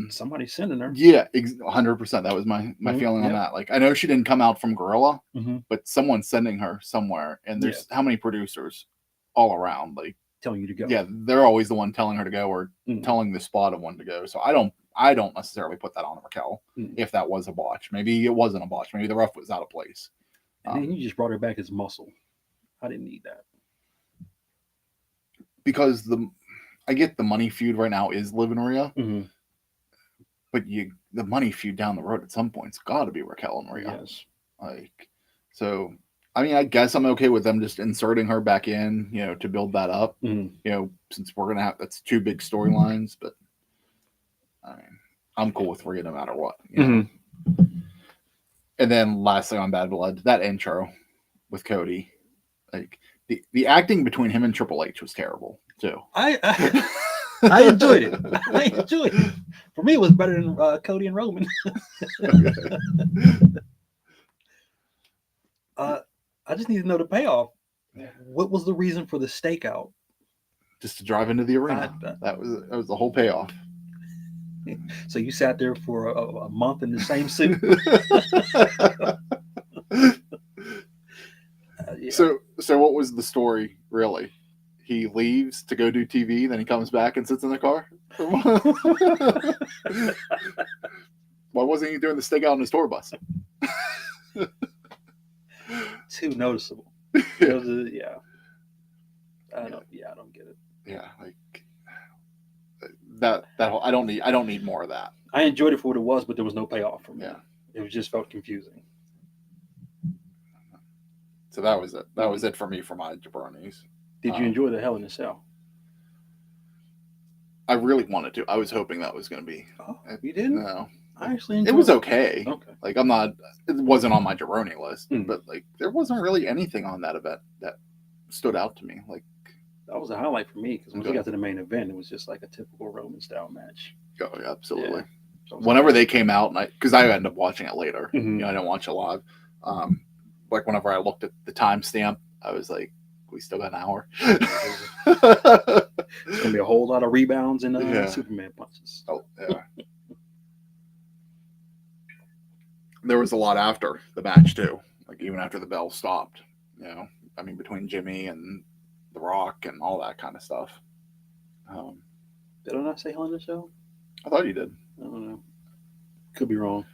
Somebody's sending her.
Yeah, 100%. That was my feeling on that. Like I know she didn't come out from Gorilla, but someone's sending her somewhere, and there's how many producers all around like
telling you to go.
Yeah, they're always the one telling her to go or telling the spot of one to go. So I don't necessarily put that on Raquel if that was a botch. Maybe it wasn't a botch. Maybe the ref was out of place.
And then you just brought her back as muscle. I didn't need that.
Because I get the money feud right now is Liv and Rhea. But the money feud down the road at some point's got to be Raquel and Rhea.
Yes.
Like, so, I mean, I guess I'm okay with them just inserting her back in, to build that up. Since we're going to have, that's two big storylines, but I mean, I'm cool with Rhea no matter what. And then lastly on Bad Blood, that intro with Cody, like the acting between him and Triple H was terrible too.
I enjoyed it. I enjoyed it. For me, it was better than Cody and Roman. I just need to know the payoff. What was the reason for the stakeout?
Just to drive into the arena. That was the whole payoff.
So you sat there for a month in the same suit.
So what was the story really? He leaves to go do TV, then he comes back and sits in the car. Why wasn't he doing the stakeout on his tour bus?
Too noticeable. Yeah. I don't get it.
Yeah, like that whole, I don't need more of that.
I enjoyed it for what it was, but there was no payoff from it.
Yeah.
It just felt confusing.
So that was it. That was it for me for my jabronis.
Did you enjoy the Hell in a Cell?
I really wanted to. I was hoping that was going to be.
Oh, you didn't?
No.
I actually enjoyed it.
It was okay.
Okay.
Like it wasn't on my jabroni list, but like there wasn't really anything on that event that stood out to me. Like
that was a highlight for me because when we got to the main event, it was just like a typical Roman style match.
Oh, yeah, absolutely. Yeah.
So
whenever they came out, and because I ended up watching it later, I didn't watch it live. Like whenever I looked at the timestamp, I was like, "We still got an hour."
It's gonna be a whole lot of rebounds and Superman punches.
Oh yeah. There was a lot after the match too. Like even after the bell stopped, I mean between Jimmy and The Rock and all that kind of stuff.
Did I not say Hell in a Cell?
I thought you did.
I don't know. Could be wrong.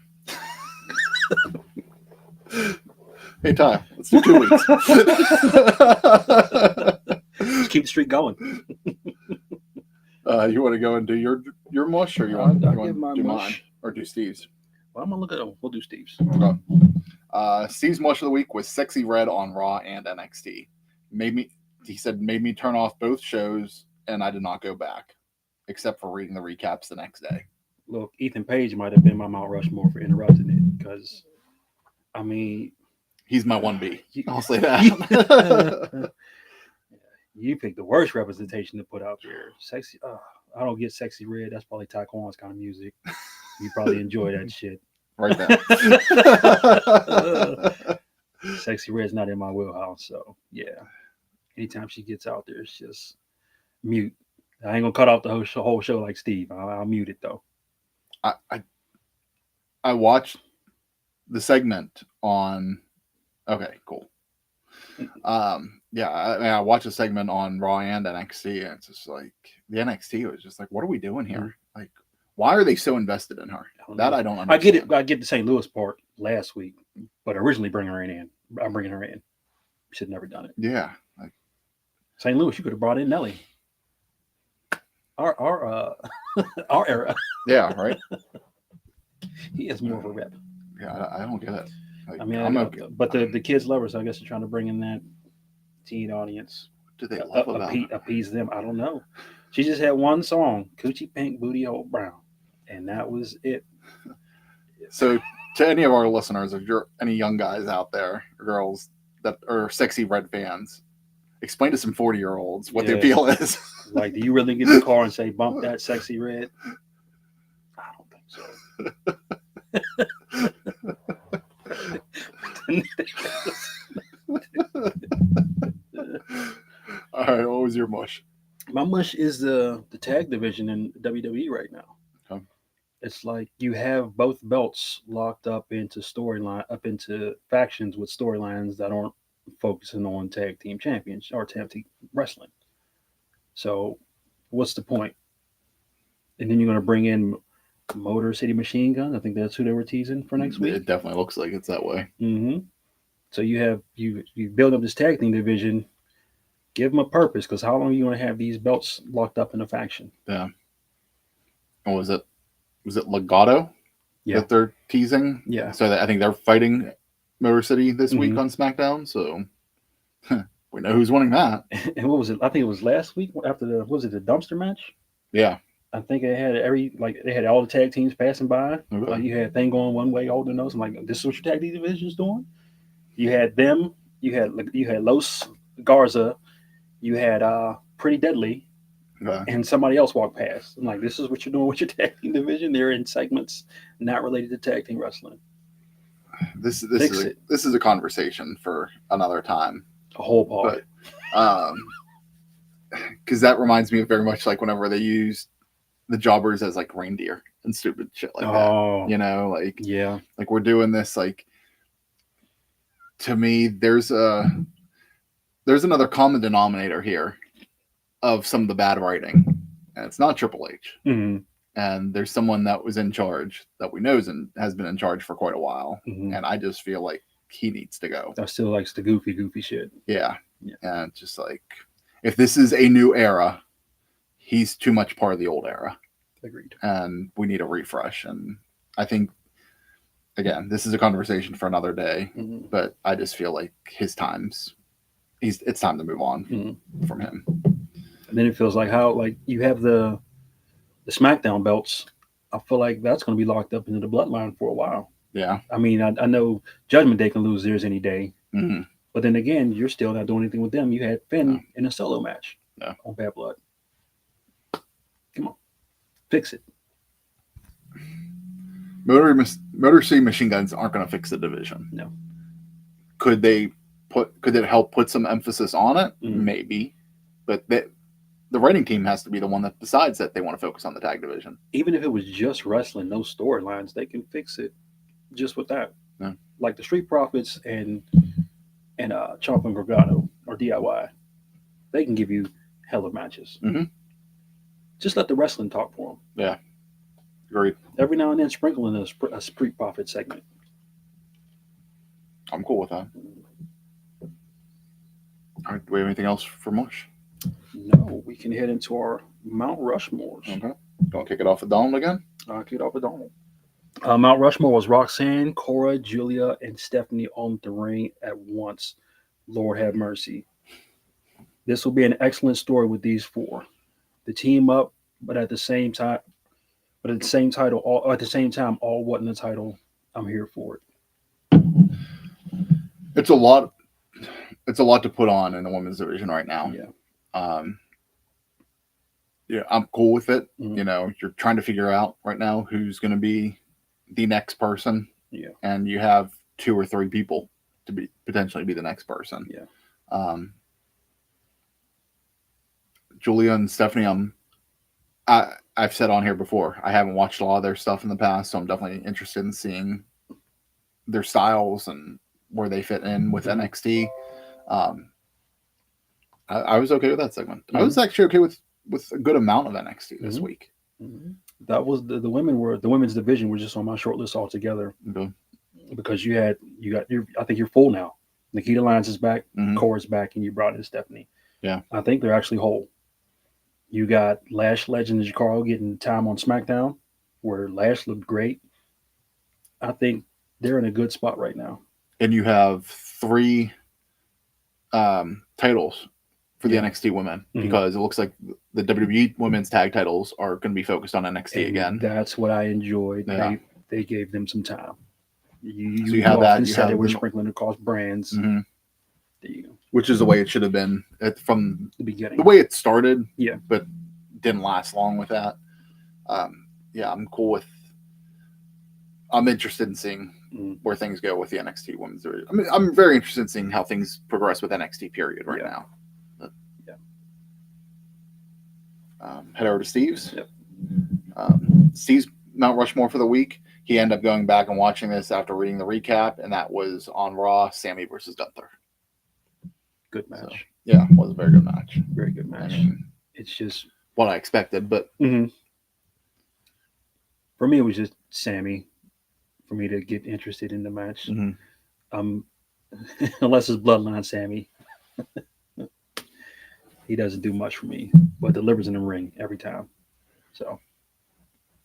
Hey Ty, let's do 2 weeks.
Just keep the streak going.
You want to go and do your mush, or you want to do
mush.
mine, or do Steve's?
Well, I'm gonna look at it. We'll do Steve's.
Okay. Steve's mush of the week was Sexy Red on Raw and NXT. He said made me turn off both shows, and I did not go back, except for reading the recaps the next day.
Look, Ethan Page might have been my Mount Rushmore for interrupting it because, I mean,
he's my 1B. I'll say that.
You picked the worst representation to put out there. Sexy. I don't get Sexy Red. That's probably Taekwon's kind of music. You probably enjoy that shit.
Right there.
Sexy Red's not in my wheelhouse, so yeah. Anytime she gets out there, it's just mute. I ain't gonna cut off the whole show like Steve. I'll mute it though.
I watched the segment on. Okay, cool. I watched a segment on Raw and NXT, and it's just like the NXT was just like, what are we doing here? Like, why are they so invested in her? That I don't understand.
I get it. I get the St. Louis part last week, but originally bringing her in. I'm bringing her in. Should have never done it.
Yeah.
St. Louis, you could have brought in Nelly. Our era.
Yeah, right.
He has more of a rep.
Yeah, I don't get it. Like,
I mean, but the kids love her, so I guess they're trying to bring in that teen audience.
What do they love about
appease them? I don't know. She just had one song, "Coochie Pink Booty Hole Brown," and that was it.
So, to any of our listeners, if you're any young guys out there, or girls that are Sexy Red fans, explain to some 40-year-olds what the appeal is.
Like, do you really get in the car and say, bump that sexy red? I don't think so.
All right, what was your mush?
My mush is the tag division in WWE right now.
Okay.
It's like you have both belts locked up into factions with storylines that aren't focusing on tag team champions or tag team wrestling. So, what's the point? And then you're going to bring in Motor City Machine Gun. I think that's who they were teasing for next week.
It definitely looks like it's that way.
Mm-hmm. So you build up this tag team division. Give them a purpose, because how long are you going to have these belts locked up in a faction?
Yeah. And was it Legato that they're teasing?
Yeah.
So I think they're fighting Motor City this week on SmackDown. So we know who's winning that.
And what was it? I think it was last week after the dumpster match?
Yeah.
I think they had all the tag teams passing by.
Okay.
Like, you had thing going one way, holding those. I'm like, this is what your tag team division is doing? You had them. You had Los Garza. You had Pretty Deadly, and somebody else walked past. I'm like, this is what you're doing with your tag team division? They're in segments not related to tag team wrestling.
This is a conversation for another time.
A whole part.
Because that reminds me of very much like whenever they used the jobbers as like reindeer and stupid shit like that. You know, like,
yeah,
like we're doing this. Like, to me, there's another common denominator here of some of the bad writing, and it's not Triple H.
Mm-hmm.
And there's someone that was in charge that we know has been in charge for quite a while, and I just feel like he needs to go.
That still likes the goofy shit.
Yeah. And just like, if this is a new era, he's too much part of the old era.
Agreed.
And we need a refresh. And I think, again, this is a conversation for another day, but I just feel like it's time to move on from him.
And then it feels like you have the SmackDown belts. I feel like that's going to be locked up into the bloodline for a while.
Yeah.
I mean, I know Judgment Day can lose theirs any day. But then again, you're still not doing anything with them. You had Finn in a solo match on Bad Blood. Come on. Fix it.
Motor City Machine Guns aren't going to fix the division.
No.
Could it help put some emphasis on it? Maybe. But the writing team has to be the one that decides that they want to focus on the tag division.
Even if it was just wrestling, those storylines, they can fix it just with that.
Yeah.
Like the Street Profits and Chomp and Gargano or DIY, they can give you hella matches. Just let the wrestling talk for them.
Yeah. Agreed.
Every now and then sprinkle in a Street Profit segment.
I'm cool with that. All right, do we have anything else for Mush?
No, we can head into our Mount Rushmores.
Okay. Don't kick it off with Donald again?
I'll kick it off with Donald. Mount Rushmore was Roxanne, Cora, Julia, and Stephanie on the ring at once. Lord have mercy. This will be an excellent story with these four. The team up, but at the same time, all what in the title. I'm here for it.
It's a lot to put on in the women's division right now.
Yeah.
I'm cool with it. You know, you're trying to figure out right now who's going to be the next person.
Yeah. And
you have 2 or 3 people to potentially be the next person.
Yeah.
Julia and Stephanie, I've said on here before, I haven't watched a lot of their stuff in the past, so I'm definitely interested in seeing their styles and where they fit in with NXT. I was okay with that segment. I was actually okay with a good amount of NXT this week.
That was the women's division was just on my short list altogether. Because I think you're full now. Nikita Lyons is back, Cora's back, and you brought in Stephanie.
Yeah.
I think they're actually whole. You got Lash Legend and Carl getting time on SmackDown, where Lash looked great. I think they're in a good spot right now.
And you have 3 titles for the NXT women, because it looks like the WWE women's tag titles are going to be focused on NXT again.
That's what I enjoyed.
Yeah.
They gave them some time.
You have that.
You said they were sprinkling across brands. There you go.
Which is the way it should have been from
The beginning.
The way it started.
Yeah.
But didn't last long with that. Yeah, I'm cool with. I'm interested in seeing where things go with the NXT Women's Division. I mean, I'm very interested in seeing how things progress with NXT period right now. But, head over to Steve's.
Yep.
Steve's Mount Rushmore for the week. He ended up going back and watching this after reading the recap, and that was on Raw, Sammy versus Gunther.
Good match.
So, yeah, it was a very good match.
Very good match.
I mean,
it's just
what I expected, but
for me, it was just Sammy for me to get interested in the match. Unless it's Bloodline Sammy. He doesn't do much for me, but delivers in the ring every time. So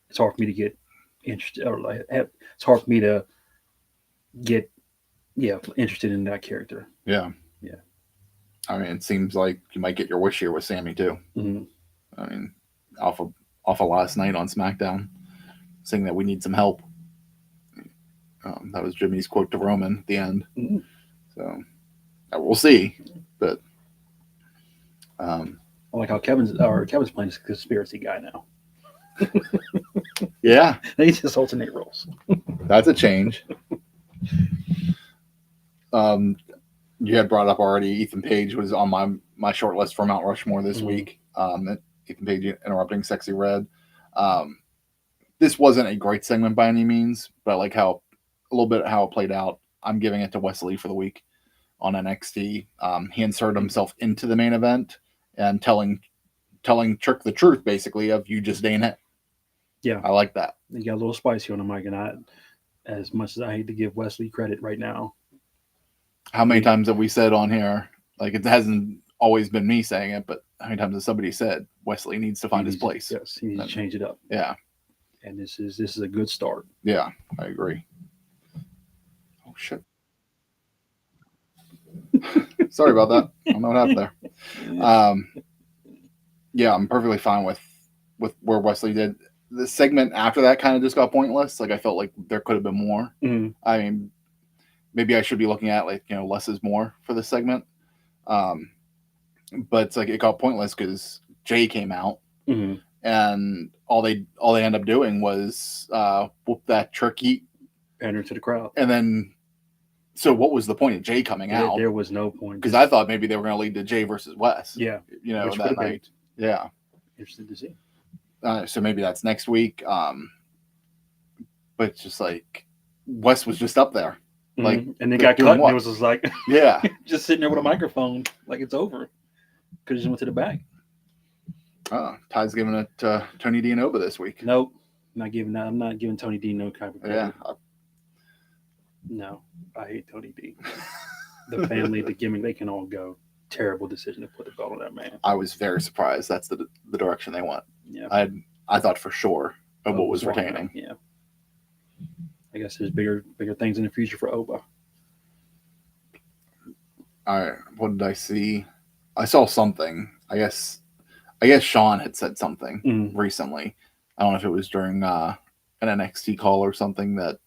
it's hard for me to get interested, or like it's hard for me to get interested in that character.
Yeah. I mean, it seems like you might get your wish here with Sammy too. I mean, off of last night on SmackDown, saying that we need some help. That was Jimmy's quote to Roman at the end. So we'll see, but
I like how Kevin's playing this conspiracy guy now.
Yeah,
they just alternate roles.
That's a change. You had brought up already. Ethan Page was on my short list for Mount Rushmore this week. Ethan Page interrupting Sexy Red. This wasn't a great segment by any means, but I like how it played out. I'm giving it to Wesley for the week on NXT. He inserted himself into the main event and telling Trick the truth, basically, of you just ain't it.
Yeah,
I like that.
He got a little spicy on the mic, and as much as I hate to give Wesley credit right now.
How many times have we said on here, like it hasn't always been me saying it, but how many times has somebody said Wesley needs to find his place?
Yes, he needs to change it up.
Yeah.
And this is a good start.
Yeah, I agree. Oh shit. Sorry about that. I don't know what happened there. Yeah, I'm perfectly fine with where Wesley did. The segment after that kind of just got pointless. Like I felt like there could have been more. I mean, maybe I should be looking at less is more for this segment. But it's like it got pointless because Jay came out and all they end up doing was whoop that turkey,
pander to the crowd,
and then. So what was the point of Jay coming out?
There was no point
because I thought maybe they were going to lead to Jay versus Wes.
Yeah,
that night. Yeah,
interesting to see.
So maybe that's next week. But it's just like Wes was just up there, like,
and they got cut. And it was just like,
yeah,
just sitting there with a microphone, like it's over. Could have just went to the back.
Ty's giving it to Tony D'Anova this week.
Nope, not giving that. I'm not giving Tony D no kind of credit.
Yeah.
No, I hate Tony D. The family, the gimmick, they can all go. Terrible decision to put the belt on that man.
I was very surprised. That's the direction they went.
Yeah,
I thought for sure Oba was retaining.
Yeah, I guess there's bigger things in the future for Oba.
What did I see? I saw something. I guess Sean had said something recently. I don't know if it was during an NXT call or something that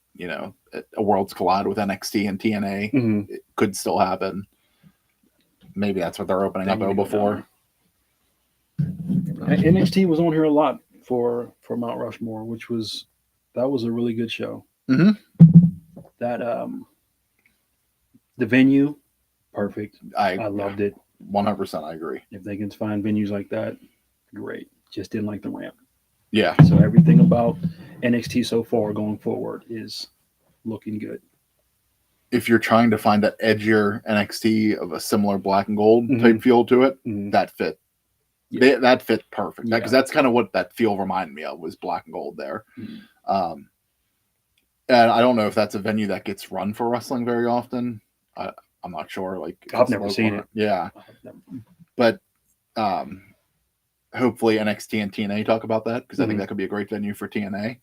a worlds collide with NXT and TNA. It could still happen. Maybe that's what they're opening up Oba for.
NXT was on here a lot for Mount Rushmore, that was a really good show. That the venue, perfect. I loved it.
100%, I agree.
If they can find venues like that, great. Just didn't like the ramp.
Yeah.
So everything about NXT so far going forward is looking good.
If you're trying to find that edgier NXT of a similar black and gold type feel to it, that fit. Yeah. That fit perfect. Because that's kind of what that feel reminded me of, was black and gold there. And I don't know if that's a venue that gets run for wrestling very often. I'm not sure. Like
I've never seen it.
Yeah. But hopefully NXT and TNA talk about that, because I think that could be a great venue for TNA.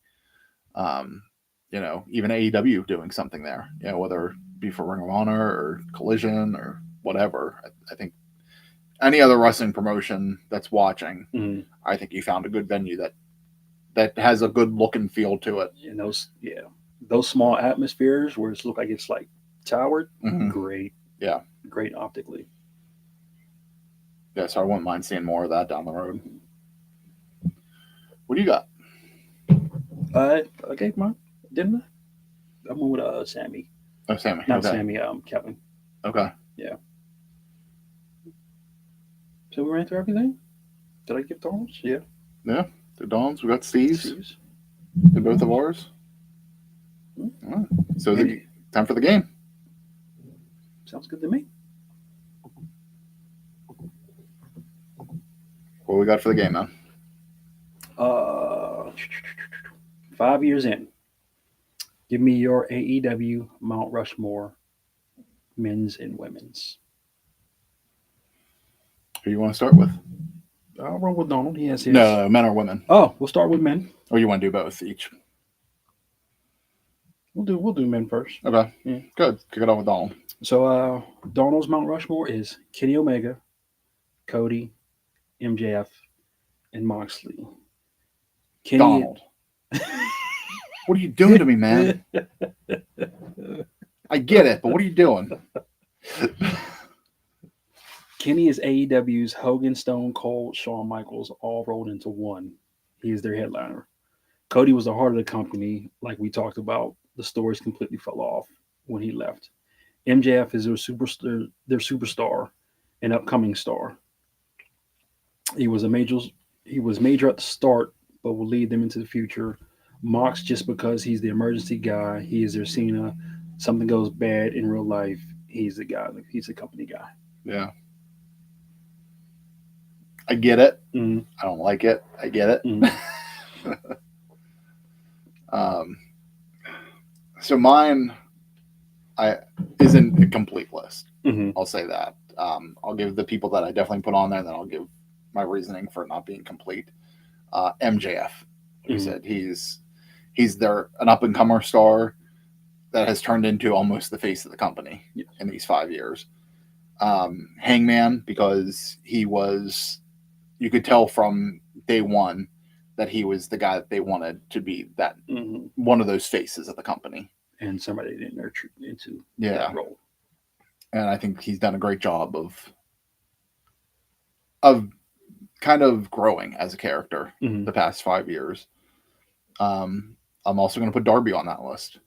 Even AEW doing something there, whether it be for Ring of Honor or Collision or whatever. I think any other wrestling promotion that's watching, I think you found a good venue that has a good look and feel to it.
And those small atmospheres where it looks like it's like towered, great.
Yeah.
great optically.
Yeah, so I wouldn't mind seeing more of that down the road. What do you got?
I gave mine, didn't I? I went with Sammy,
Oh, Sammy.
not
Okay.
Sammy. Kevin.
Okay.
Yeah. So we ran through everything. Did I give Donald's? Yeah.
Yeah. The Dons. We got Steve's.
Steve's.
They're both of ours.
Hmm.
All right. So time for the game.
Sounds good to me.
What we got for the game, man?
5 years in. Give me your AEW Mount Rushmore, men's and women's.
Who you want to start with?
I'll roll with Donald. He has his.
No, men or women?
Oh, we'll start with men.
Or you want to do both each?
We'll do men first.
Okay.
Yeah.
Good. Kick it off with Donald.
So Donald's Mount Rushmore is Kenny Omega, Cody, MJF, and Moxley. Kenny.
Donald. What are you doing to me, man? I get it, but what are you doing?
Kenny is AEW's Hogan, Stone Cold, Shawn Michaels, all rolled into one. He is their headliner. Cody was the heart of the company, like we talked about. The stories completely fell off when he left. MJF is their superstar, an upcoming star. He was major at the start, but will lead them into the future. Mox, just because he's the emergency guy, he is their Cena. Something goes bad in real life, he's the guy. He's the company guy.
Yeah. I get it.
Mm-hmm.
I don't like it. I get it.
Mm-hmm.
So mine isn't a complete list.
Mm-hmm.
I'll say that. I'll give the people that I definitely put on there, and then I'll give my reasoning for it not being complete. MJF, like you said, he's an up and comer star that has turned into almost the face of the company in these 5 years. Hangman, because he was, you could tell from day one that he was the guy that they wanted to be that one of those faces of the company.
And somebody didn't nurture into that role.
And I think he's done a great job of kind of growing as a character the past 5 years. I'm also going to put Darby on that list.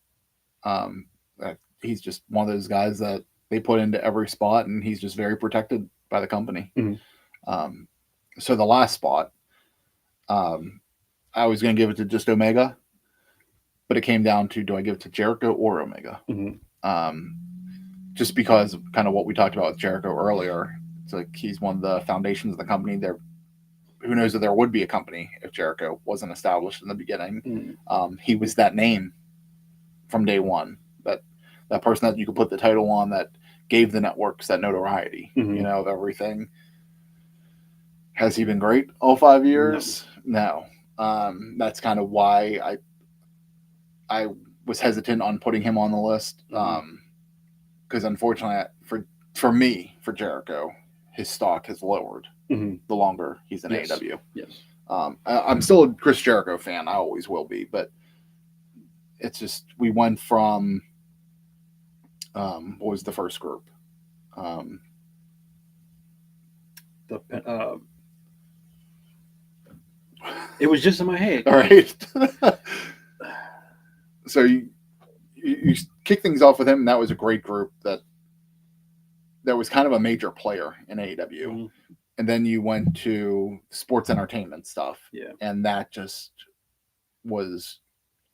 He's just one of those guys that they put into every spot, and he's just very protected by the company. So the last spot, I was going to give it to just Omega, but it came down to, do I give it to Jericho or Omega? Just because of kind of what we talked about with Jericho earlier. It's like he's one of the foundations of the company. Who knows if there would be a company if Jericho wasn't established in the beginning. He was that name from day one. That person that you could put the title on, that gave the networks that notoriety, of everything. Has he been great all 5 years? No. That's kind of why I was hesitant on putting him on the list. Because unfortunately, for Jericho, his stock has lowered the longer he's in AEW.
Yes.
I'm still a Chris Jericho fan. I always will be, but it's just, we went from what was the first group?
It was just in my head.
All right. So you kick things off with him, and that was a great group that was kind of a major player in AEW. And then you went to sports entertainment stuff. Yeah. And that just was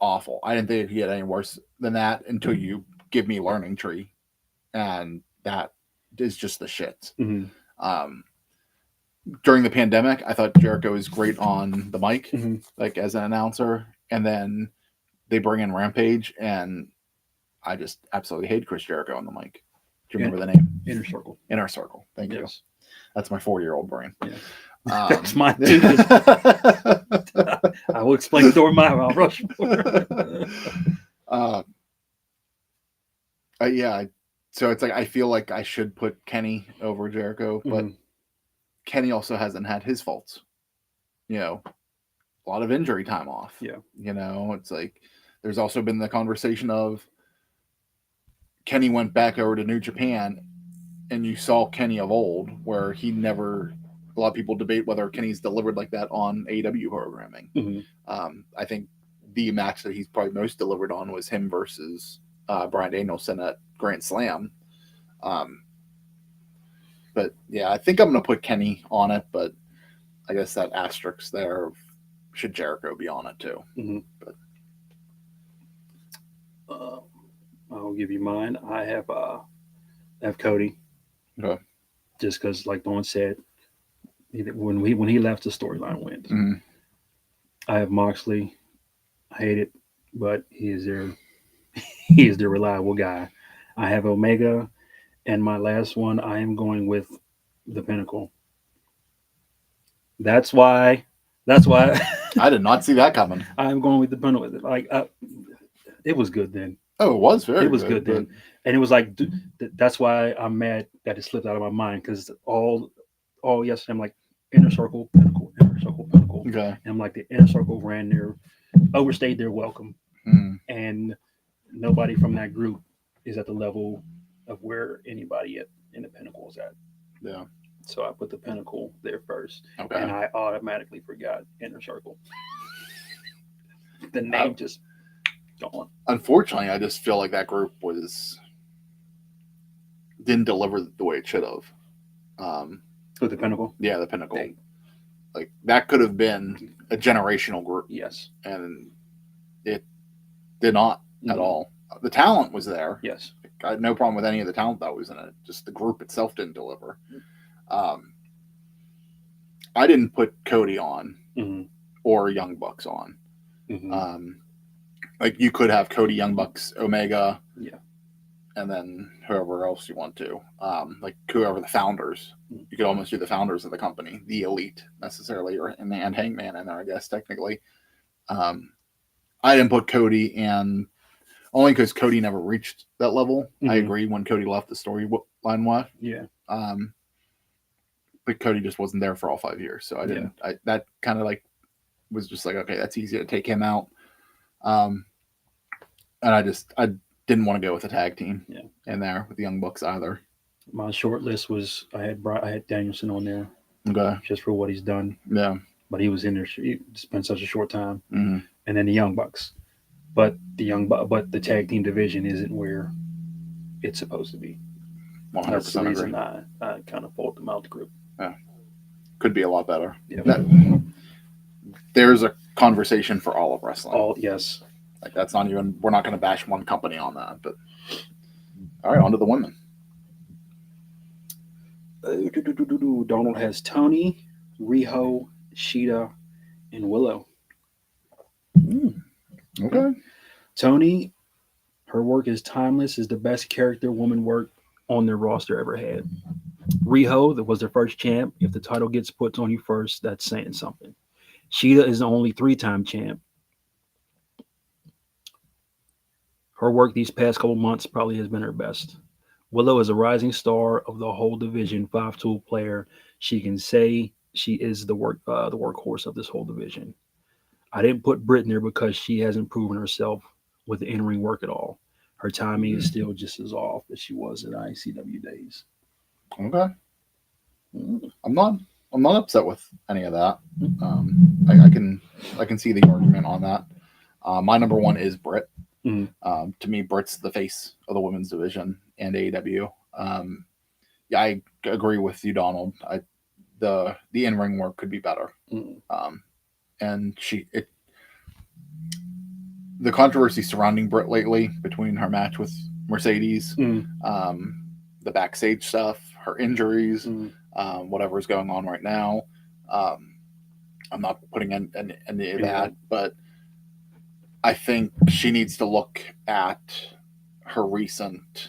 awful. I didn't think it could get any worse than that until you give me Learning Tree. And that is just the shit. During the pandemic, I thought Jericho was great on the mic, like as an announcer. And then they bring in Rampage, and I just absolutely hate Chris Jericho on the mic. Do you remember the name?
Inner Circle.
Inner Circle. Thank you. That's my 4-year-old brain.
Yeah. That's mine too. I will explain to my Mount Rushmore.
Yeah. So it's like, I feel like I should put Kenny over Jericho, but Kenny also hasn't had his faults. A lot of injury time off. Yeah. It's like, there's also been the conversation of Kenny went back over to New Japan and you saw Kenny of old, where he never. A lot of people debate whether Kenny's delivered like that on AEW programming. I think the match that he's probably most delivered on was him versus Bryan Danielson at Grand Slam. But yeah, I think I'm going to put Kenny on it, but I guess that asterisk there of should Jericho be on it too. But
I'll give you mine. I have Cody.
Okay.
Just because, like Dawn said, when he left, the storyline went. I have Moxley. I hate it, but he is their reliable guy. I have Omega, and my last one, I am going with the Pinnacle. That's why.
I did not see that coming.
I'm going with the Pinnacle. Like it was good then.
Oh, it was very.
It was good then, and it was like that's why I'm mad that it slipped out of my mind because all yesterday I'm like Inner Circle, Pinnacle, Inner Circle, Pinnacle,
Okay.
and I'm like the Inner Circle overstayed their welcome, and nobody from that group is at the level of where anybody in the Pinnacle is at.
Yeah.
So I put the Pinnacle there first,
Okay.
and I automatically forgot Inner Circle. The name just gone.
Unfortunately, I just feel like that group didn't deliver the way it should have.
With the Pinnacle?
Yeah, the Pinnacle. Dang. Like that could have been a generational group.
Yes.
And it did not at all. The talent was there.
Yes.
I had no problem with any of the talent that was in it. Just the group itself didn't deliver. I didn't put Cody on or Young Bucks on. Like you could have Cody, Young Bucks, Omega, and then whoever else you want to, like whoever the founders. You could almost do the founders of the company, the elite necessarily, and Hangman in there, I guess technically. I didn't put Cody, and only because Cody never reached that level. I agree when Cody left the storyline was.
Yeah.
But Cody just wasn't there for all 5 years, so I didn't. That kind of like was just like, okay, that's easy to take him out. And I didn't want to go with a tag team in there with the Young Bucks either. My
short list was I had Danielson on there.
Okay.
Just for what he's done.
Yeah.
But he was in there. He spent such a short time. And then the Young Bucks. But the tag team division isn't where it's supposed to be.
100%
That's the reason
agree.
I kind of pulled them out the group.
Yeah. Could be a lot better.
Yeah.
There's a conversation for all of wrestling.
Yes.
Like that's not even, we're not going to bash one company on that, but all right, on to the women.
Donald has Tony, Riho, Sheeta, and Willow.
Okay.
Tony, her work is timeless, is the best character woman work on their roster ever had. Riho, that was their first champ. If the title gets put on you first, that's saying something. Sheeta is the only 3-time champ. Her work these past couple months probably has been her best. Willow is a rising star of the whole division, 5-tool player. She can say she is the workhorse of this whole division. I didn't put Britt in there because she hasn't proven herself with the in-ring work at all. Her timing is still just as off as she was in ICW days.
Okay. I'm not upset with any of that. I can see the argument on that. My number one is Britt. To me, Britt's the face of the women's division and AEW. I agree with you, Donald. The in-ring work could be better. And the controversy surrounding Britt lately between her match with Mercedes, the backstage stuff, her injuries, whatever's going on right now. I'm not putting any of that, but I think she needs to look at her recent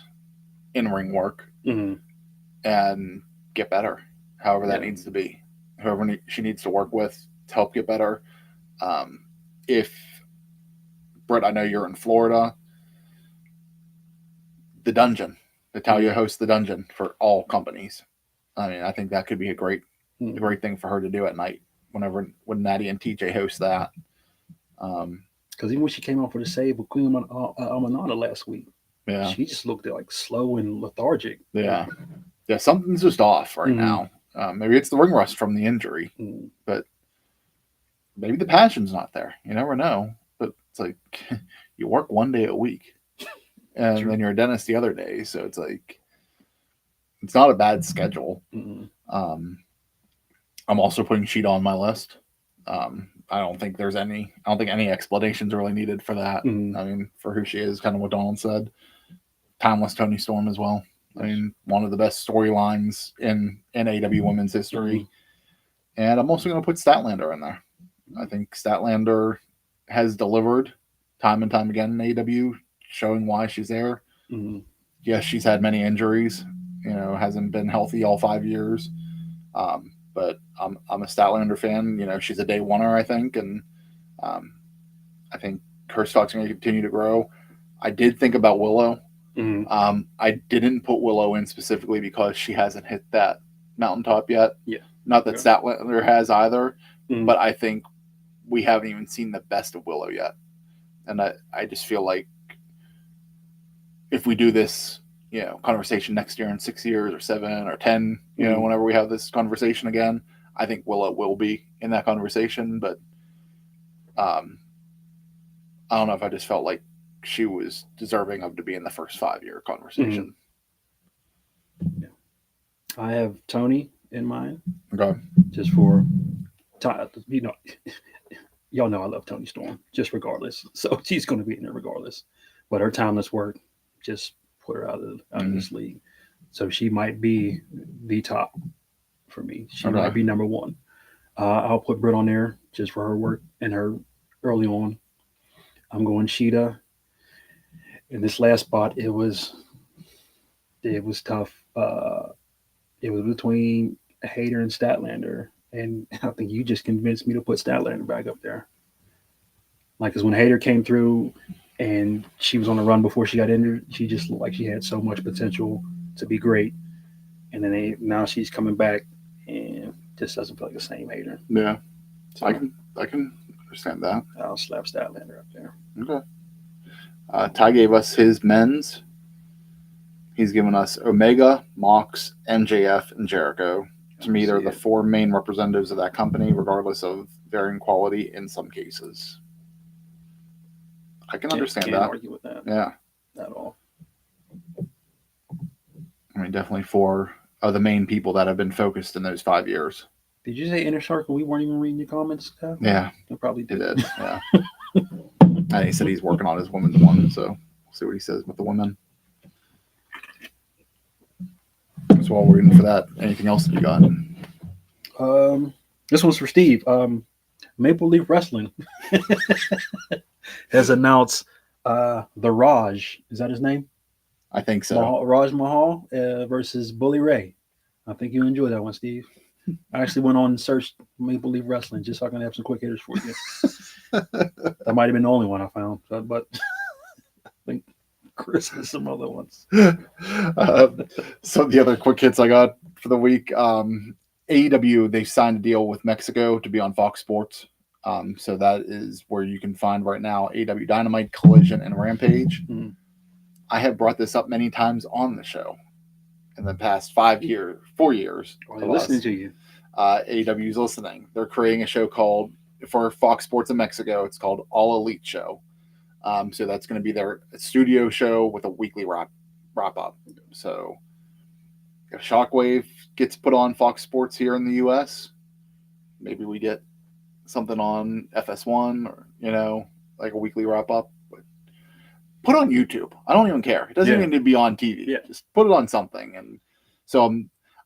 in-ring work and get better, however that needs to be. Whoever she needs to work with to help get better. If Britt, I know you're in Florida, the Dungeon, Natalia hosts the Dungeon for all companies. I mean, I think that could be a great thing for her to do at night when Natty and TJ host that.
Because even when she came out for the save with Queen Amanada last week,
she
just looked like slow and lethargic.
Yeah. Yeah, something's just off right now. Maybe it's the ring rust from the injury, but maybe the passion's not there. You never know. But it's like you work one day a week, and then you're a dentist the other day. So it's like it's not a bad schedule. I'm also putting Sheeta on my list. I don't think any explanations are really needed for that. I mean, for who she is, kind of what Donald said. Timeless Tony Storm as well. I mean, one of the best storylines in AEW women's history. And I'm also going to put Statlander in there. I think Statlander has delivered time and time again in AEW, showing why she's there. Yes, she's had many injuries. Hasn't been healthy all 5 years. But I'm a Statlander fan. She's a day oneer, I think, and I think her stock's going to continue to grow. I did think about Willow. I didn't put Willow in specifically because she hasn't hit that mountaintop yet. Yeah. Not that Statlander has either, but I think we haven't even seen the best of Willow yet. And I just feel like if we do this, conversation next year in 6 years or 7 or 10, whenever we have this conversation again, I think Willow will be in that conversation. But I don't know if I just felt like she was deserving of to be in the first 5-year conversation.
Yeah. I have Tony in mind.
Okay.
Just for, y'all know I love Tony Storm, just regardless. So she's going to be in there regardless. But her timeless work just put her out of this league. So she might be the top for me. She might be number one. I'll put Britt on there just for her work and her early on. I'm going Sheeta. In this last spot, it was tough. It was between Hayter and Statlander, and I think you just convinced me to put Statlander back up there. Like, because when Hayter came through and she was on the run before she got injured, she just looked like she had so much potential to be great. And then now she's coming back and just doesn't feel like the same Hayter.
Yeah, so I can understand that.
I'll slap Statlander up there.
Okay. Ty gave us his men's. He's given us Omega, Mox, MJF, and Jericho. To me, they're the 4 main representatives of that company, regardless of varying quality in some cases. I can understand that.
Can't argue with that.
Yeah.
At all.
I mean, definitely 4 of the main people that have been focused in those 5 years.
Did you say Inner Circle? We weren't even reading your comments?
Yeah.
I probably did.
It did, yeah. And he said he's working on his women's one, so we'll see what he says with the women. So while we're waiting for that, anything else that you got?
This one's for Steve. Maple Leaf Wrestling has announced the Raj. Is that his name?
I think so.
Raj Mahal versus Bully Ray. I think you enjoy that one, Steve. I actually went on and searched Maple Leaf Wrestling just so I can have some quick hitters for you. That might have been the only one I found, but I think Chris has some other ones.
So the other quick hits I got for the week, AEW, they signed a deal with Mexico to be on Fox Sports. So that is where you can find right now AEW Dynamite, Collision, and Rampage. I have brought this up many times on the show in the past 4 years.
They're listening to you.
AEW is listening. They're creating a show called, for Fox Sports in Mexico, it's called All Elite Show. So that's going to be their studio show with a weekly wrap up. So if Shockwave gets put on Fox Sports here in the U.S., maybe we get something on FS1 or, like a weekly wrap up. But put on YouTube. I don't even care. It doesn't even need to be on TV. Yeah. Just put it on something. And so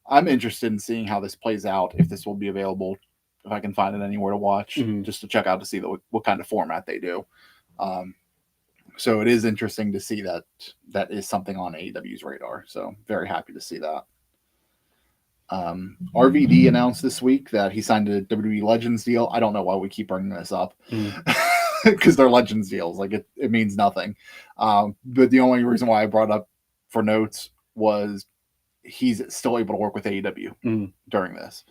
I'm interested in seeing how this plays out, if this will be available, if I can find it anywhere to watch, just to check out to see what kind of format they do. So it is interesting to see that is something on AEW's radar. So very happy to see that. RVD announced this week that he signed a WWE Legends deal. I don't know why we keep bringing this up because they're Legends deals. Like it means nothing. But the only reason why I brought up for notes was he's still able to work with AEW during this.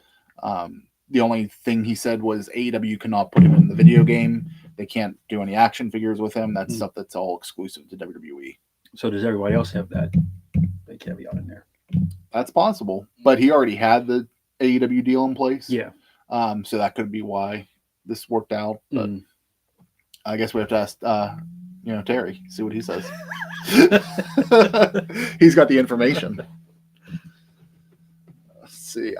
The only thing he said was AEW cannot put him in the video game. They can't do any action figures with him. That's stuff that's all exclusive to WWE.
So does everybody else have that caveat in there?
That's possible, but he already had the AEW deal in place.
Yeah.
So that could be why this worked out. But I guess we have to ask, Terry, see what he says. He's got the information. Let's see.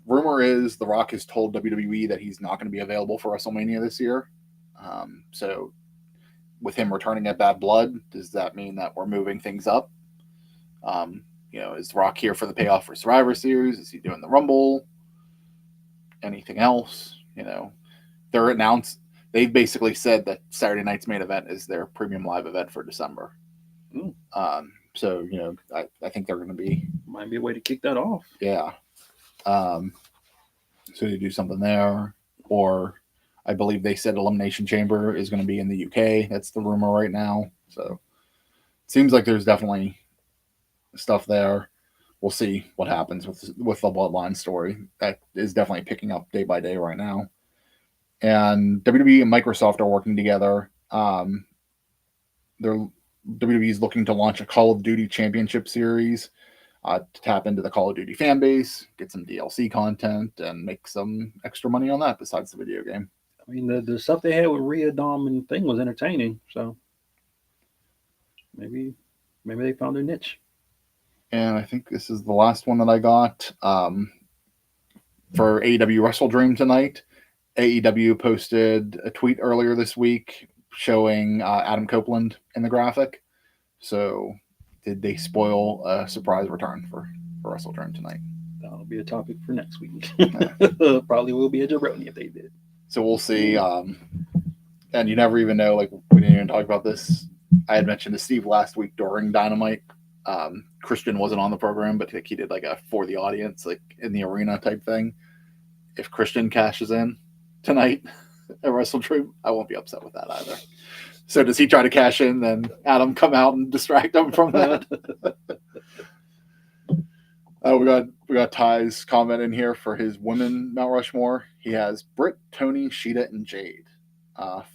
Rumor is The Rock has told WWE that he's not going to be available for WrestleMania this year. So with him returning at Bad Blood, does that mean that we're moving things up? Is The Rock here for the payoff for Survivor Series? Is he doing the Rumble? Anything else? They're announced. They've basically said that Saturday night's main event is their premium live event for December. So I think they're going to be,
might be a way to kick that off.
Yeah. So they do something there, or I believe they said Elimination Chamber is going to be in the UK. That's the rumor right now. So it seems like there's definitely stuff there. We'll see what happens with the Bloodline story. That is definitely picking up day by day right now. And WWE and Microsoft are working together. WWE is looking to launch a Call of Duty Championship Series to tap into the Call of Duty fan base, get some DLC content, and make some extra money on that besides the video game.
I mean, the stuff they had with Rhea, Dom, and Thing was entertaining. So maybe they found their niche.
And I think this is the last one that I got for AEW WrestleDream tonight. AEW posted a tweet earlier this week showing Adam Copeland in the graphic. So did they spoil a surprise return for WrestleDream tonight?
That'll be a topic for next week. Probably will be a jabroni if they did.
So we'll see. And you never even know, like, we didn't even talk about this. I had mentioned to Steve last week during Dynamite. Christian wasn't on the program, but he did like a for the audience, like in the arena type thing. If Christian cashes in tonight at WrestleDream, I won't be upset with that either. So does he try to cash in, then Adam come out and distract him from that? We got Ty's comment in here for his women Mount Rushmore. He has Britt, Tony, Sheeta, and Jade.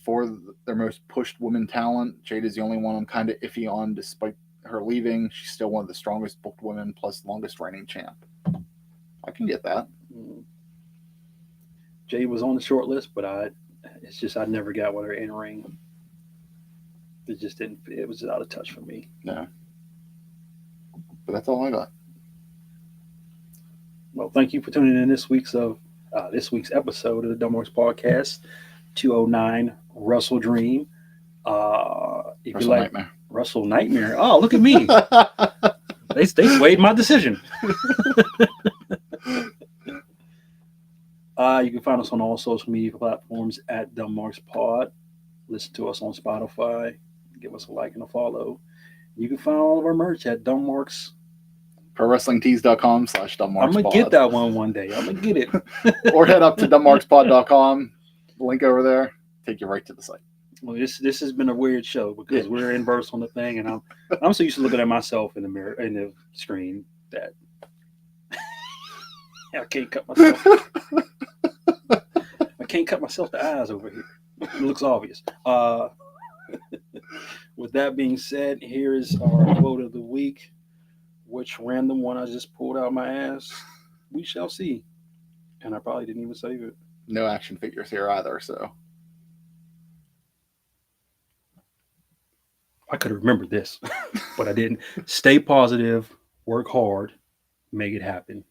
For their most pushed women talent, Jade is the only one I'm kind of iffy on, despite her leaving. She's still one of the strongest booked women, plus longest reigning champ. I can get that.
Jade was on the short list, but I never got with her in ring. It just didn't. It was out of touch for me.
No. But that's all I got.
Well, thank you for tuning in this week's episode of the Dumb Works Podcast, 209 WrestleDream. If you like WrestleNightmare, oh, look at me! they swayed my decision. You can find us on all social media platforms at DumbMarksPod. Listen to us on Spotify. Give us a like and a follow. You can find all of our merch at Dumbmarks.
ProWrestlingTees.com/DumbMarksPod.
I'm going to get that one day. I'm going to get it.
Or head up to DumbMarksPod.com. Link over there. Take you right to the site.
Well, this has been a weird show because we're in burst on the thing, and I'm so used to looking at myself in the mirror, in the screen, that I can't cut myself. I can't cut myself the eyes over here. It looks obvious. With that being said, here is our quote of the week. Which random one I just pulled out my ass, we shall see. And I probably didn't even save it.
No action figures here either, so.
I could have remembered this, but I didn't. Stay positive, work hard, make it happen.